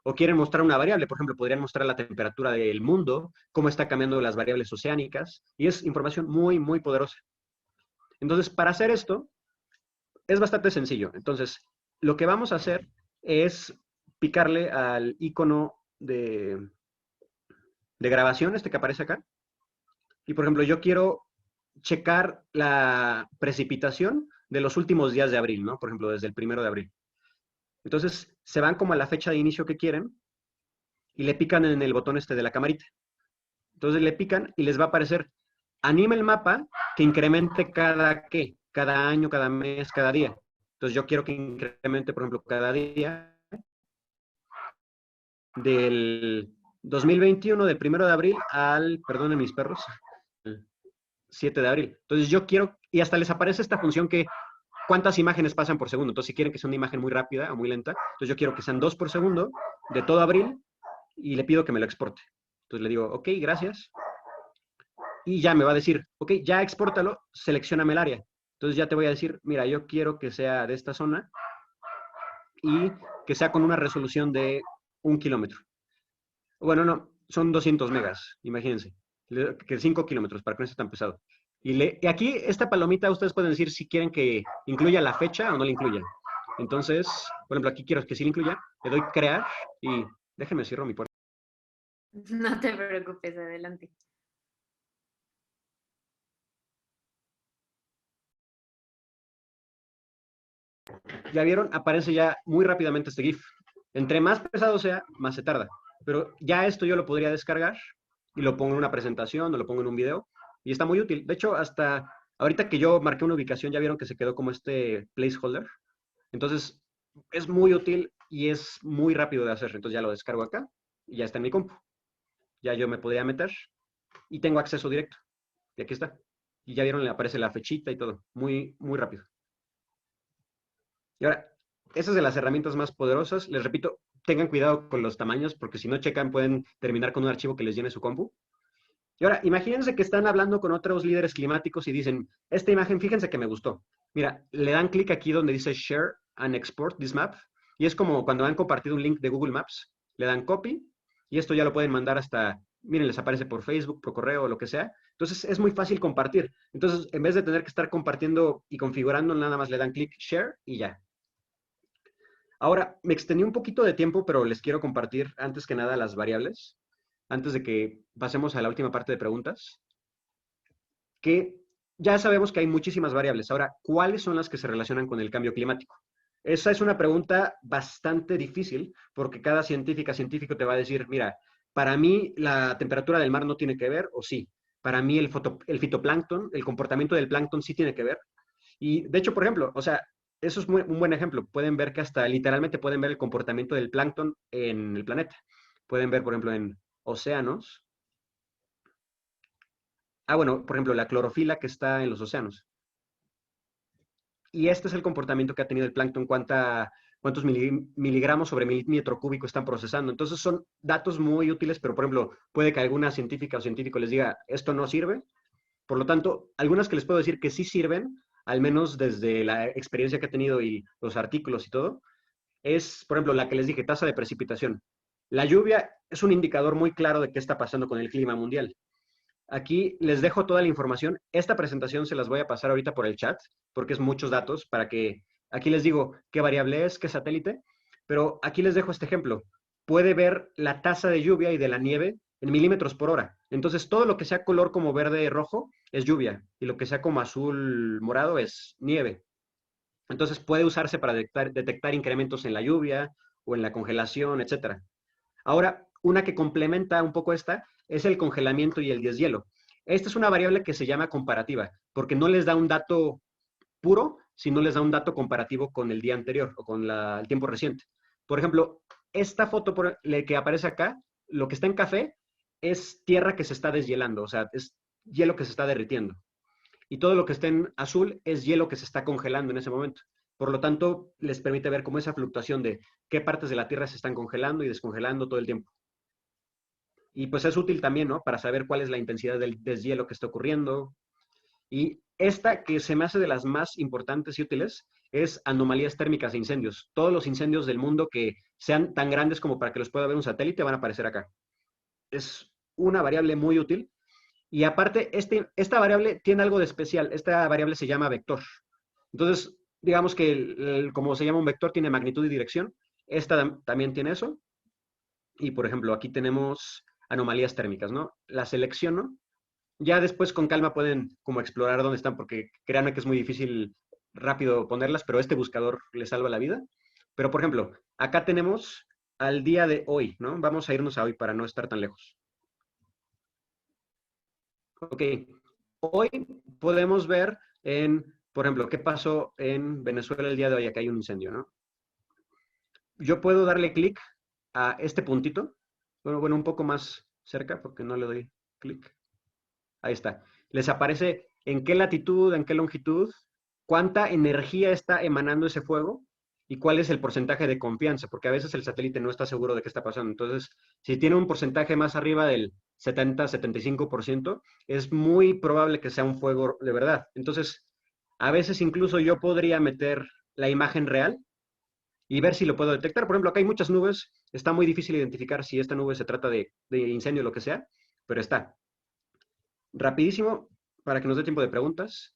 o quieren mostrar una variable? Por ejemplo, podrían mostrar la temperatura del mundo, cómo está cambiando las variables oceánicas, y es información muy, muy poderosa. Entonces, para hacer esto, es bastante sencillo. Entonces, lo que vamos a hacer es picarle al icono de grabación, este que aparece acá. Y, por ejemplo, yo quiero checar la precipitación de los últimos días de abril, ¿no? Por ejemplo, desde el 1 de abril. Entonces, se van como a la fecha de inicio que quieren y le pican en el botón este de la camarita. Entonces, le pican y les va a aparecer, anima el mapa que incremente cada año, cada mes, cada día. Entonces, yo quiero que incremente, por ejemplo, cada día del 2021, del 1 de abril al, perdonen mis perros, 7 de abril. Entonces yo quiero, y hasta les aparece esta función que cuántas imágenes pasan por segundo. Entonces si quieren que sea una imagen muy rápida o muy lenta, entonces yo quiero que sean 2 por segundo de todo abril y le pido que me lo exporte. Entonces le digo, ok, gracias. Y ya me va a decir, ok, ya expórtalo, seleccióname el área. Entonces ya te voy a decir, mira, yo quiero que sea de esta zona y que sea con una resolución de 1 kilómetro. Bueno, no, son 200 megas, imagínense. Que 5 kilómetros, para que no esté tan pesado. Y aquí, esta palomita, ustedes pueden decir si quieren que incluya la fecha o no la incluya. Entonces, por ejemplo, aquí quiero que sí la incluya. Le doy crear y déjenme cierro mi puerta. No te preocupes, adelante. Ya vieron, aparece ya muy rápidamente este GIF. Entre más pesado sea, más se tarda. Pero ya esto yo lo podría descargar y lo pongo en una presentación o lo pongo en un video y está muy útil. De hecho, hasta ahorita que yo marqué una ubicación, ya vieron que se quedó como este placeholder. Entonces, es muy útil y es muy rápido de hacer. Entonces ya lo descargo acá y ya está en mi compu. Ya yo me podría meter y tengo acceso directo. Y aquí está. Y ya vieron, le aparece la fechita y todo. Muy, muy rápido. Y ahora, esa es de las herramientas más poderosas. Les repito, tengan cuidado con los tamaños porque si no checan pueden terminar con un archivo que les llene su compu. Y ahora, imagínense que están hablando con otros líderes climáticos y dicen, esta imagen, fíjense que me gustó. Mira, le dan clic aquí donde dice Share and Export this map. Y es como cuando han compartido un link de Google Maps. Le dan copy y esto ya lo pueden mandar hasta, miren, les aparece por Facebook, por correo, o lo que sea. Entonces, es muy fácil compartir. Entonces, en vez de tener que estar compartiendo y configurando, nada más le dan clic Share y ya. Ahora, me extendí un poquito de tiempo, pero les quiero compartir antes que nada las variables, antes de que pasemos a la última parte de preguntas, que ya sabemos que hay muchísimas variables. Ahora, ¿cuáles son las que se relacionan con el cambio climático? Esa es una pregunta bastante difícil, porque cada científico te va a decir, mira, para mí la temperatura del mar no tiene que ver, o sí. Para mí el fitoplancton, el comportamiento del plancton sí tiene que ver. Y de hecho, por ejemplo, o sea, eso es un buen ejemplo. Pueden ver que hasta literalmente pueden ver el comportamiento del plancton en el planeta. Pueden ver, por ejemplo, en océanos. Ah, bueno, por ejemplo, la clorofila que está en los océanos. Y este es el comportamiento que ha tenido el plancton, cuántos miligramos sobre milímetro cúbico están procesando. Entonces son datos muy útiles, pero por ejemplo, puede que alguna científica o científico les diga, esto no sirve. Por lo tanto, algunas que les puedo decir que sí sirven, al menos desde la experiencia que he tenido y los artículos y todo, es, por ejemplo, la que les dije, tasa de precipitación. La lluvia es un indicador muy claro de qué está pasando con el clima mundial. Aquí les dejo toda la información. Esta presentación se las voy a pasar ahorita por el chat, porque es muchos datos para que, aquí les digo qué variable es, qué satélite, pero aquí les dejo este ejemplo. Puede ver la tasa de lluvia y de la nieve en milímetros por hora. Entonces, todo lo que sea color como verde y rojo es lluvia, y lo que sea como azul morado es nieve. Entonces, puede usarse para detectar incrementos en la lluvia o en la congelación, etc. Ahora, una que complementa un poco esta es el congelamiento y el deshielo. Esta es una variable que se llama comparativa, porque no les da un dato puro, sino les da un dato comparativo con el día anterior o con el tiempo reciente. Por ejemplo, esta foto que aparece acá, lo que está en café, es tierra que se está deshielando, o sea, es hielo que se está derritiendo. Y todo lo que está en azul es hielo que se está congelando en ese momento. Por lo tanto, les permite ver cómo esa fluctuación de qué partes de la Tierra se están congelando y descongelando todo el tiempo. Y pues es útil también, ¿no? Para saber cuál es la intensidad del deshielo que está ocurriendo. Y esta, que se me hace de las más importantes y útiles, es anomalías térmicas de incendios. Todos los incendios del mundo que sean tan grandes como para que los pueda ver un satélite van a aparecer acá. Es una variable muy útil. Y aparte, esta variable tiene algo de especial. Esta variable se llama vector. Entonces, digamos que como se llama un vector, tiene magnitud y dirección. Esta también tiene eso. Y, por ejemplo, aquí tenemos anomalías térmicas, ¿no? La selecciono. Ya después con calma pueden como explorar dónde están, porque créanme que es muy difícil rápido ponerlas, pero este buscador les salva la vida. Pero, por ejemplo, acá tenemos al día de hoy, ¿no? Vamos a irnos a hoy para no estar tan lejos. Ok, hoy podemos ver por ejemplo, qué pasó en Venezuela el día de hoy. Acá hay un incendio, ¿no? Yo puedo darle clic a este puntito. Bueno, un poco más cerca porque no le doy clic. Ahí está. Les aparece en qué latitud, en qué longitud, cuánta energía está emanando ese fuego y cuál es el porcentaje de confianza, porque a veces el satélite no está seguro de qué está pasando. Entonces, si tiene un porcentaje más arriba del 70-75%, es muy probable que sea un fuego de verdad. Entonces, a veces incluso yo podría meter la imagen real y ver si lo puedo detectar. Por ejemplo, acá hay muchas nubes, está muy difícil identificar si esta nube se trata de incendio o lo que sea, pero está. Rapidísimo, para que nos dé tiempo de preguntas.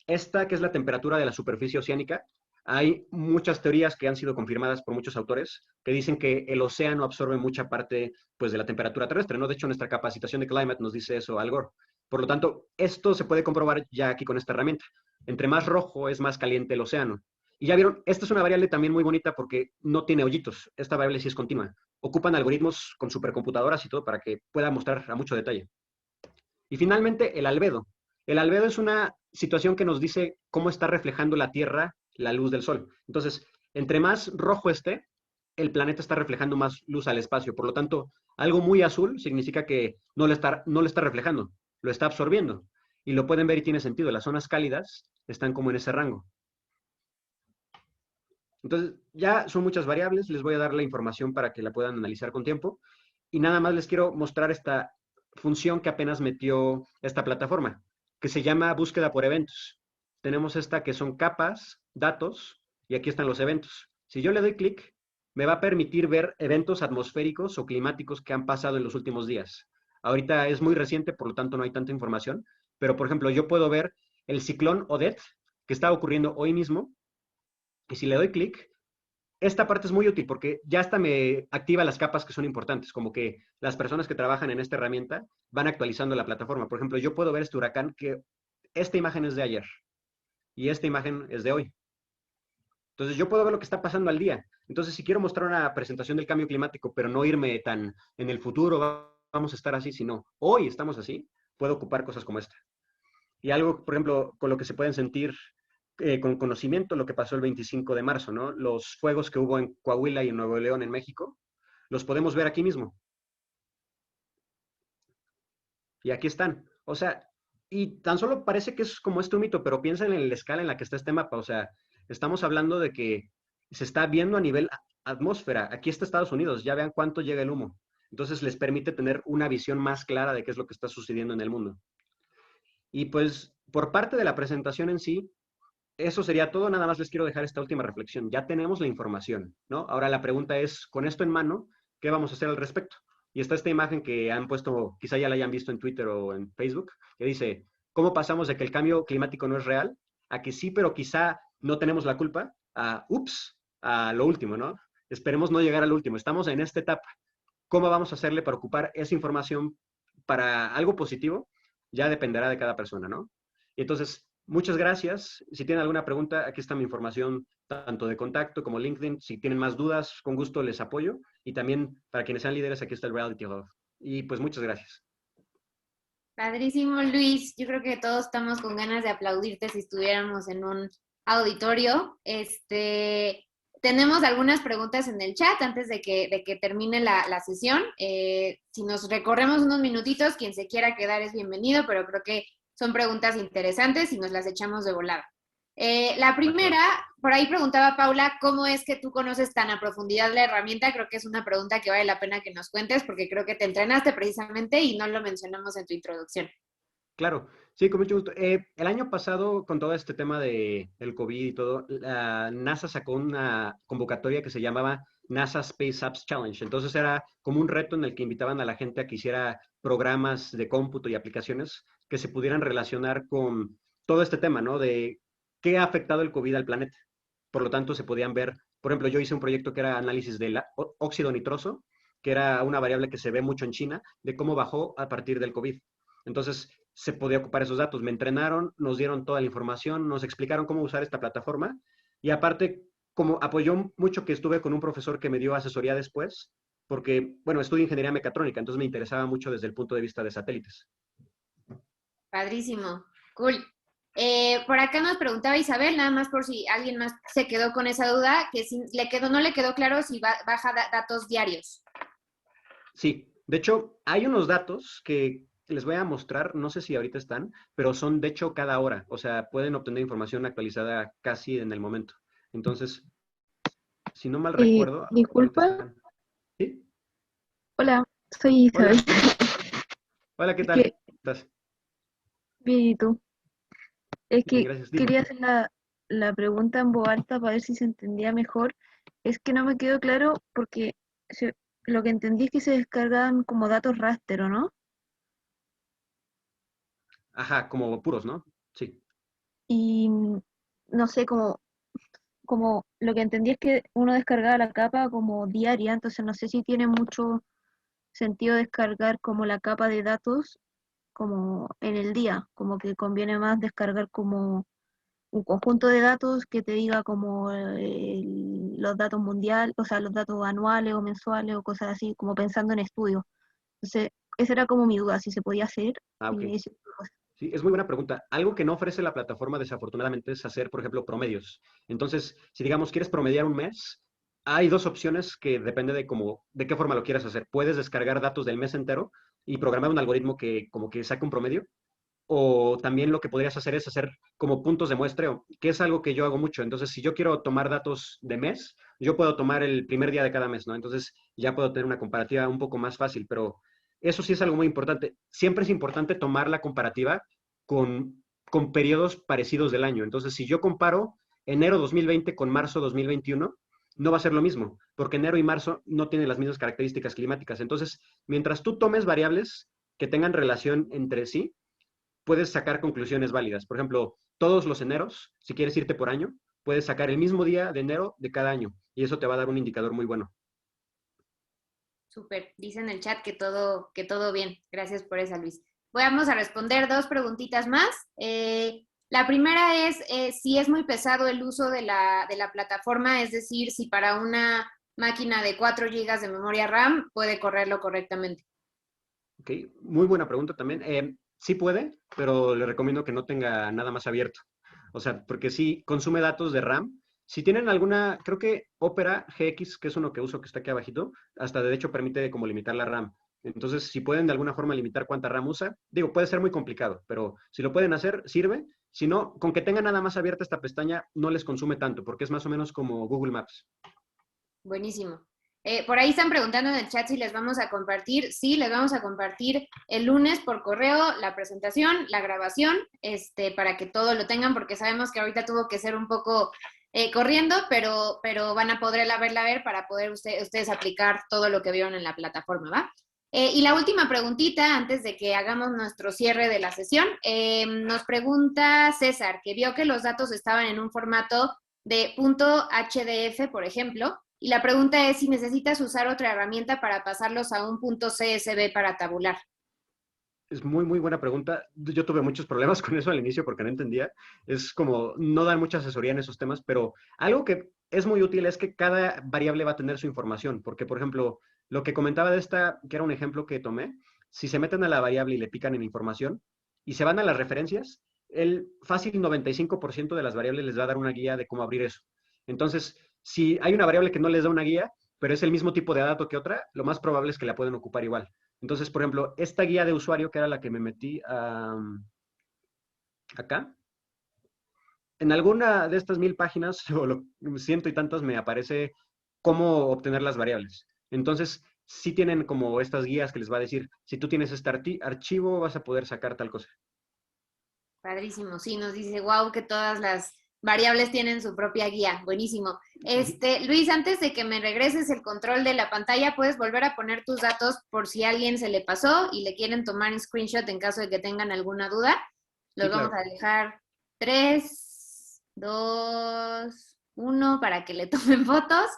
Esta, que es la temperatura de la superficie oceánica, hay muchas teorías que han sido confirmadas por muchos autores que dicen que el océano absorbe mucha parte, pues, de la temperatura terrestre, ¿no? De hecho, nuestra capacitación de Climate nos dice eso, Al Gore. Por lo tanto, esto se puede comprobar ya aquí con esta herramienta. Entre más rojo es más caliente el océano. Y ya vieron, esta es una variable también muy bonita porque no tiene hoyitos. Esta variable sí es continua. Ocupan algoritmos con supercomputadoras y todo para que pueda mostrar a mucho detalle. Y finalmente, el albedo. El albedo es una situación que nos dice cómo está reflejando la Tierra la luz del Sol. Entonces, entre más rojo esté, el planeta está reflejando más luz al espacio. Por lo tanto, algo muy azul significa que no le está reflejando, lo está absorbiendo. Y lo pueden ver y tiene sentido. Las zonas cálidas están como en ese rango. Entonces, ya son muchas variables. Les voy a dar la información para que la puedan analizar con tiempo. Y nada más les quiero mostrar esta función que apenas metió esta plataforma, que se llama búsqueda por eventos. Tenemos esta que son capas, datos, y aquí están los eventos. Si yo le doy clic, me va a permitir ver eventos atmosféricos o climáticos que han pasado en los últimos días. Ahorita es muy reciente, por lo tanto no hay tanta información, pero por ejemplo yo puedo ver el ciclón Odette, que está ocurriendo hoy mismo, y si le doy clic, esta parte es muy útil porque ya hasta me activa las capas que son importantes, como que las personas que trabajan en esta herramienta van actualizando la plataforma. Por ejemplo, yo puedo ver este huracán que esta imagen es de ayer y esta imagen es de hoy. Entonces yo puedo ver lo que está pasando al día. Entonces si quiero mostrar una presentación del cambio climático, pero no irme tan en el futuro vamos a estar así, sino hoy estamos así, puedo ocupar cosas como esta. Y algo, por ejemplo, con lo que se pueden sentir con conocimiento lo que pasó el 25 de marzo, ¿no? Los fuegos que hubo en Coahuila y en Nuevo León, en México, los podemos ver aquí mismo. Y aquí están. O sea, y tan solo parece que es como este un mito, pero piensen en la escala en la que está este mapa. O sea, estamos hablando de que se está viendo a nivel atmósfera. Aquí está Estados Unidos, ya vean cuánto llega el humo. Entonces les permite tener una visión más clara de qué es lo que está sucediendo en el mundo. Y pues, por parte de la presentación en sí, eso sería todo, nada más les quiero dejar esta última reflexión. Ya tenemos la información, ¿no? Ahora la pregunta es, con esto en mano, ¿qué vamos a hacer al respecto? Y está esta imagen que han puesto, quizá ya la hayan visto en Twitter o en Facebook, que dice, ¿cómo pasamos de que el cambio climático no es real a que sí, pero quizá no tenemos la culpa, a, ups, a lo último, ¿no? Esperemos no llegar al último, estamos en esta etapa. ¿Cómo vamos a hacerle para ocupar esa información para algo positivo? Ya dependerá de cada persona, ¿no? Y entonces, muchas gracias. Si tienen alguna pregunta, aquí está mi información, tanto de contacto como LinkedIn. Si tienen más dudas, con gusto les apoyo. Y también, para quienes sean líderes, aquí está el Reality Hub. Y pues muchas gracias. Padrísimo, Luis. Yo creo que todos estamos con ganas de aplaudirte si estuviéramos en un auditorio. tenemos algunas preguntas en el chat antes de que termine la sesión. Si nos recorremos unos minutitos, quien se quiera quedar es bienvenido, pero creo que son preguntas interesantes y nos las echamos de volada. La primera, por ahí preguntaba Paula, ¿cómo es que tú conoces tan a profundidad la herramienta? Creo que es una pregunta que vale la pena que nos cuentes porque creo que te entrenaste precisamente y no lo mencionamos en tu introducción. Claro, sí, con mucho gusto. El año pasado, con todo este tema del COVID y todo, la NASA sacó una convocatoria que se llamaba NASA Space Apps Challenge. Entonces era como un reto en el que invitaban a la gente a que hiciera programas de cómputo y aplicaciones que se pudieran relacionar con todo este tema, ¿no? De qué ha afectado el COVID al planeta. Por lo tanto, se podían ver, por ejemplo, yo hice un proyecto que era análisis del óxido nitroso, que era una variable que se ve mucho en China, de cómo bajó a partir del COVID. Entonces, se podía ocupar esos datos. Me entrenaron, nos dieron toda la información, nos explicaron cómo usar esta plataforma y aparte, como apoyó mucho que estuve con un profesor que me dio asesoría después, porque, bueno, estudio ingeniería mecatrónica, entonces me interesaba mucho desde el punto de vista de satélites. Padrísimo, cool. Por acá nos preguntaba Isabel, nada más por si alguien más se quedó con esa duda, que si no le quedó claro si baja datos diarios. Sí, de hecho, hay unos datos que les voy a mostrar, no sé si ahorita están, pero son de hecho cada hora, o sea, pueden obtener información actualizada casi en el momento. Entonces, si no mal recuerdo, ahorita Disculpa, están. ¿Sí? hola, soy Hola. Isabel. Hola, ¿qué Es tal? que, ¿Estás? bien, ¿y tú? Es Bien, que gracias. Dime. quería hacer la pregunta en voz alta para ver si se entendía mejor. Es que no me quedó claro porque lo que entendí es que se descargan como datos raster, ¿o no? Ajá, como puros, ¿no? Sí. Y no sé, como lo que entendí es que uno descargaba la capa como diaria, entonces no sé si tiene mucho sentido descargar como la capa de datos como en el día, como que conviene más descargar como un conjunto de datos que te diga como los datos mundiales, o sea, los datos anuales o mensuales o cosas así, como pensando en estudios. Entonces, esa era como mi duda, si se podía hacer. Ah, ok. Y ese tipo de cosas. Sí, es muy buena pregunta. Algo que no ofrece la plataforma, desafortunadamente, es hacer, por ejemplo, promedios. Entonces, si digamos quieres promediar un mes, hay dos opciones que depende de de qué forma lo quieras hacer. Puedes descargar datos del mes entero y programar un algoritmo que como que saque un promedio, o también lo que podrías hacer es hacer como puntos de muestreo, que es algo que yo hago mucho. Entonces, si yo quiero tomar datos de mes, yo puedo tomar el primer día de cada mes, ¿no? Entonces, ya puedo tener una comparativa un poco más fácil, pero eso sí es algo muy importante. Siempre es importante tomar la comparativa con periodos parecidos del año. Entonces, si yo comparo enero 2020 con marzo 2021, no va a ser lo mismo, porque enero y marzo no tienen las mismas características climáticas. Entonces, mientras tú tomes variables que tengan relación entre sí, puedes sacar conclusiones válidas. Por ejemplo, todos los eneros, si quieres irte por año, puedes sacar el mismo día de enero de cada año y eso te va a dar un indicador muy bueno. Súper, dice en el chat que todo bien. Gracias por esa, Luis. Vamos a responder dos preguntitas más. La primera es si es muy pesado el uso de la plataforma, es decir, si para una máquina de 4 GB de memoria RAM puede correrlo correctamente. Ok, muy buena pregunta también. Sí puede, pero le recomiendo que no tenga nada más abierto. O sea, porque sí consume datos de RAM. Si tienen alguna, creo que Opera GX, que es uno que uso que está aquí abajito, hasta de hecho permite como limitar la RAM. Entonces, si pueden de alguna forma limitar cuánta RAM usa, digo, puede ser muy complicado, pero si lo pueden hacer, sirve. Si no, con que tengan nada más abierta esta pestaña, no les consume tanto, porque es más o menos como Google Maps. Buenísimo. Por ahí están preguntando en el chat si les vamos a compartir. Sí, les vamos a compartir el lunes por correo la presentación, la grabación, para que todo lo tengan, porque sabemos que ahorita tuvo que ser un poco corriendo, pero van a poderla ver para poder ustedes aplicar todo lo que vieron en la plataforma, ¿va? Y la última preguntita, antes de que hagamos nuestro cierre de la sesión, nos pregunta César, que vio que los datos estaban en un formato de .hdf, por ejemplo, y la pregunta es si necesitas usar otra herramienta para pasarlos a un .csv para tabular. Es muy, muy buena pregunta. Yo tuve muchos problemas con eso al inicio porque no entendía. Es como, no dan mucha asesoría en esos temas, pero algo que es muy útil es que cada variable va a tener su información, porque, por ejemplo, lo que comentaba de esta, que era un ejemplo que tomé, si se meten a la variable y le pican en información y se van a las referencias, el fácil 95% de las variables les va a dar una guía de cómo abrir eso. Entonces, Si hay una variable que no les da una guía, pero es el mismo tipo de dato que otra, lo más probable es que la pueden ocupar igual. Entonces, por ejemplo, esta guía de usuario, que era la que me metí acá, en alguna de estas 1000 páginas, o ciento y tantas, me aparece cómo obtener las variables. Entonces, sí tienen como estas guías que les va a decir, si tú tienes este archivo, vas a poder sacar tal cosa. Padrísimo, sí, nos dice, wow, que todas las variables tienen su propia guía. Buenísimo. Luis, antes de que me regreses el control de la pantalla, puedes volver a poner tus datos por si a alguien se le pasó y le quieren tomar un screenshot en caso de que tengan alguna duda. Los Sí, vamos claro. a dejar 3, 2, 1 para que le tomen fotos.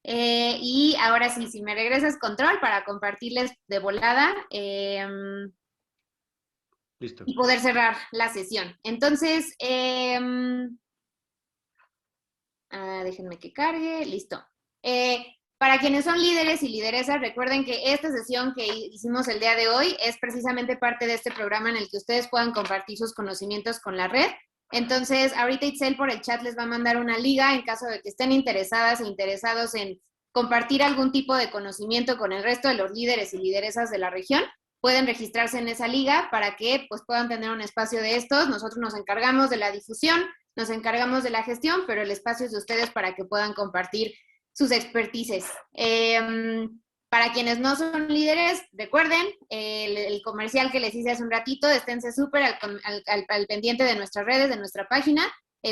Y ahora sí, si me regresas control para compartirles de volada Listo. y poder cerrar la sesión. Entonces, déjenme que cargue, listo. Para quienes son líderes y lideresas, recuerden que esta sesión que hicimos el día de hoy es precisamente parte de este programa en el que ustedes puedan compartir sus conocimientos con la red. Entonces, ahorita Itzel por el chat les va a mandar una liga en caso de que estén interesadas e interesados en compartir algún tipo de conocimiento con el resto de los líderes y lideresas de la región. Pueden registrarse en esa liga para que pues, puedan tener un espacio de estos. Nosotros nos encargamos de la difusión, nos encargamos de la gestión, pero el espacio es de ustedes para que puedan compartir sus expertices. Para quienes no son líderes, recuerden el comercial que les hice hace un ratito, esténse súper al pendiente de nuestras redes, de nuestra página.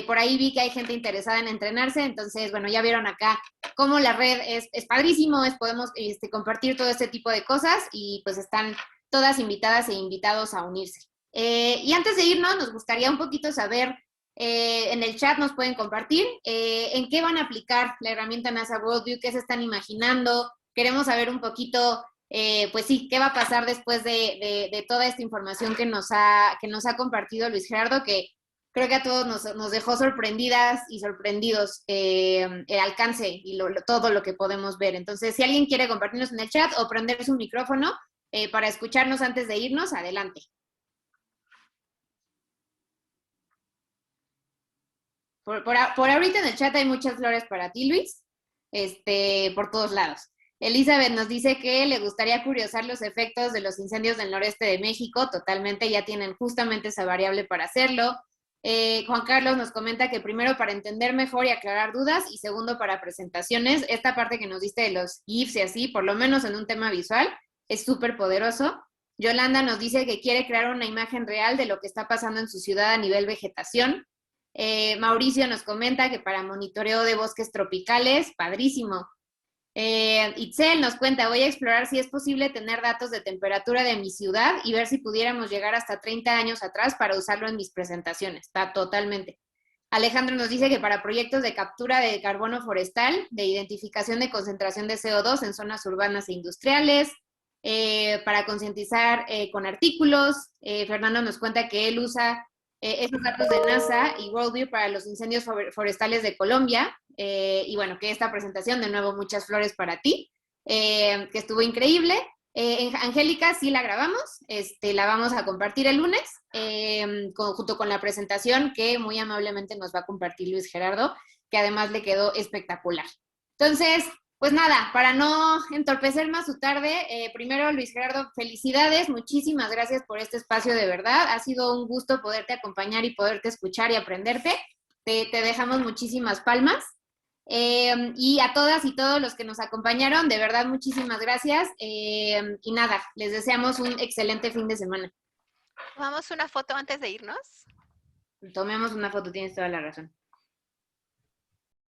Por ahí vi que hay gente interesada en entrenarse, entonces, bueno, ya vieron acá cómo la red es padrísimo, podemos compartir todo este tipo de cosas y pues están todas invitadas e invitados a unirse. Y antes de irnos, nos gustaría un poquito saber, en el chat nos pueden compartir en qué van a aplicar la herramienta NASA Worldview, qué se están imaginando. Queremos saber un poquito, pues sí, qué va a pasar después de toda esta información que nos ha compartido Luis Gerardo, que creo que a todos nos dejó sorprendidas y sorprendidos el alcance y todo lo que podemos ver. Entonces, si alguien quiere compartirnos en el chat o prender su micrófono para escucharnos antes de irnos, adelante. Por ahorita en el chat hay muchas flores para ti, Luis, por todos lados. Elizabeth nos dice que le gustaría curiosar los efectos de los incendios del noreste de México. Totalmente, ya tienen justamente esa variable para hacerlo. Juan Carlos nos comenta que primero para entender mejor y aclarar dudas y segundo para presentaciones. Esta parte que nos diste de los GIFs y así, por lo menos en un tema visual, es súper poderoso. Yolanda nos dice que quiere crear una imagen real de lo que está pasando en su ciudad a nivel vegetación. Mauricio nos comenta que para monitoreo de bosques tropicales, padrísimo. Itzel nos cuenta, voy a explorar si es posible tener datos de temperatura de mi ciudad y ver si pudiéramos llegar hasta 30 años atrás para usarlo en mis presentaciones. Está totalmente. Alejandro nos dice que para proyectos de captura de carbono forestal, de identificación de concentración de CO2 en zonas urbanas e industriales, para concientizar con artículos. Fernando nos cuenta que él usa esos datos de NASA y Worldview para los incendios forestales de Colombia. Y bueno, que esta presentación, de nuevo, muchas flores para ti, que estuvo increíble. Angélica, sí la grabamos, la vamos a compartir el lunes, junto con la presentación que muy amablemente nos va a compartir Luis Gerardo, que además le quedó espectacular. Entonces, pues nada, para no entorpecer más su tarde, primero Luis Gerardo, felicidades, muchísimas gracias por este espacio de verdad, ha sido un gusto poderte acompañar y poderte escuchar y aprenderte, te dejamos muchísimas palmas. Y a todas y todos los que nos acompañaron, de verdad muchísimas gracias y nada, les deseamos un excelente fin de semana. ¿Tomamos una foto antes de irnos? Tomemos una foto, tienes toda la razón.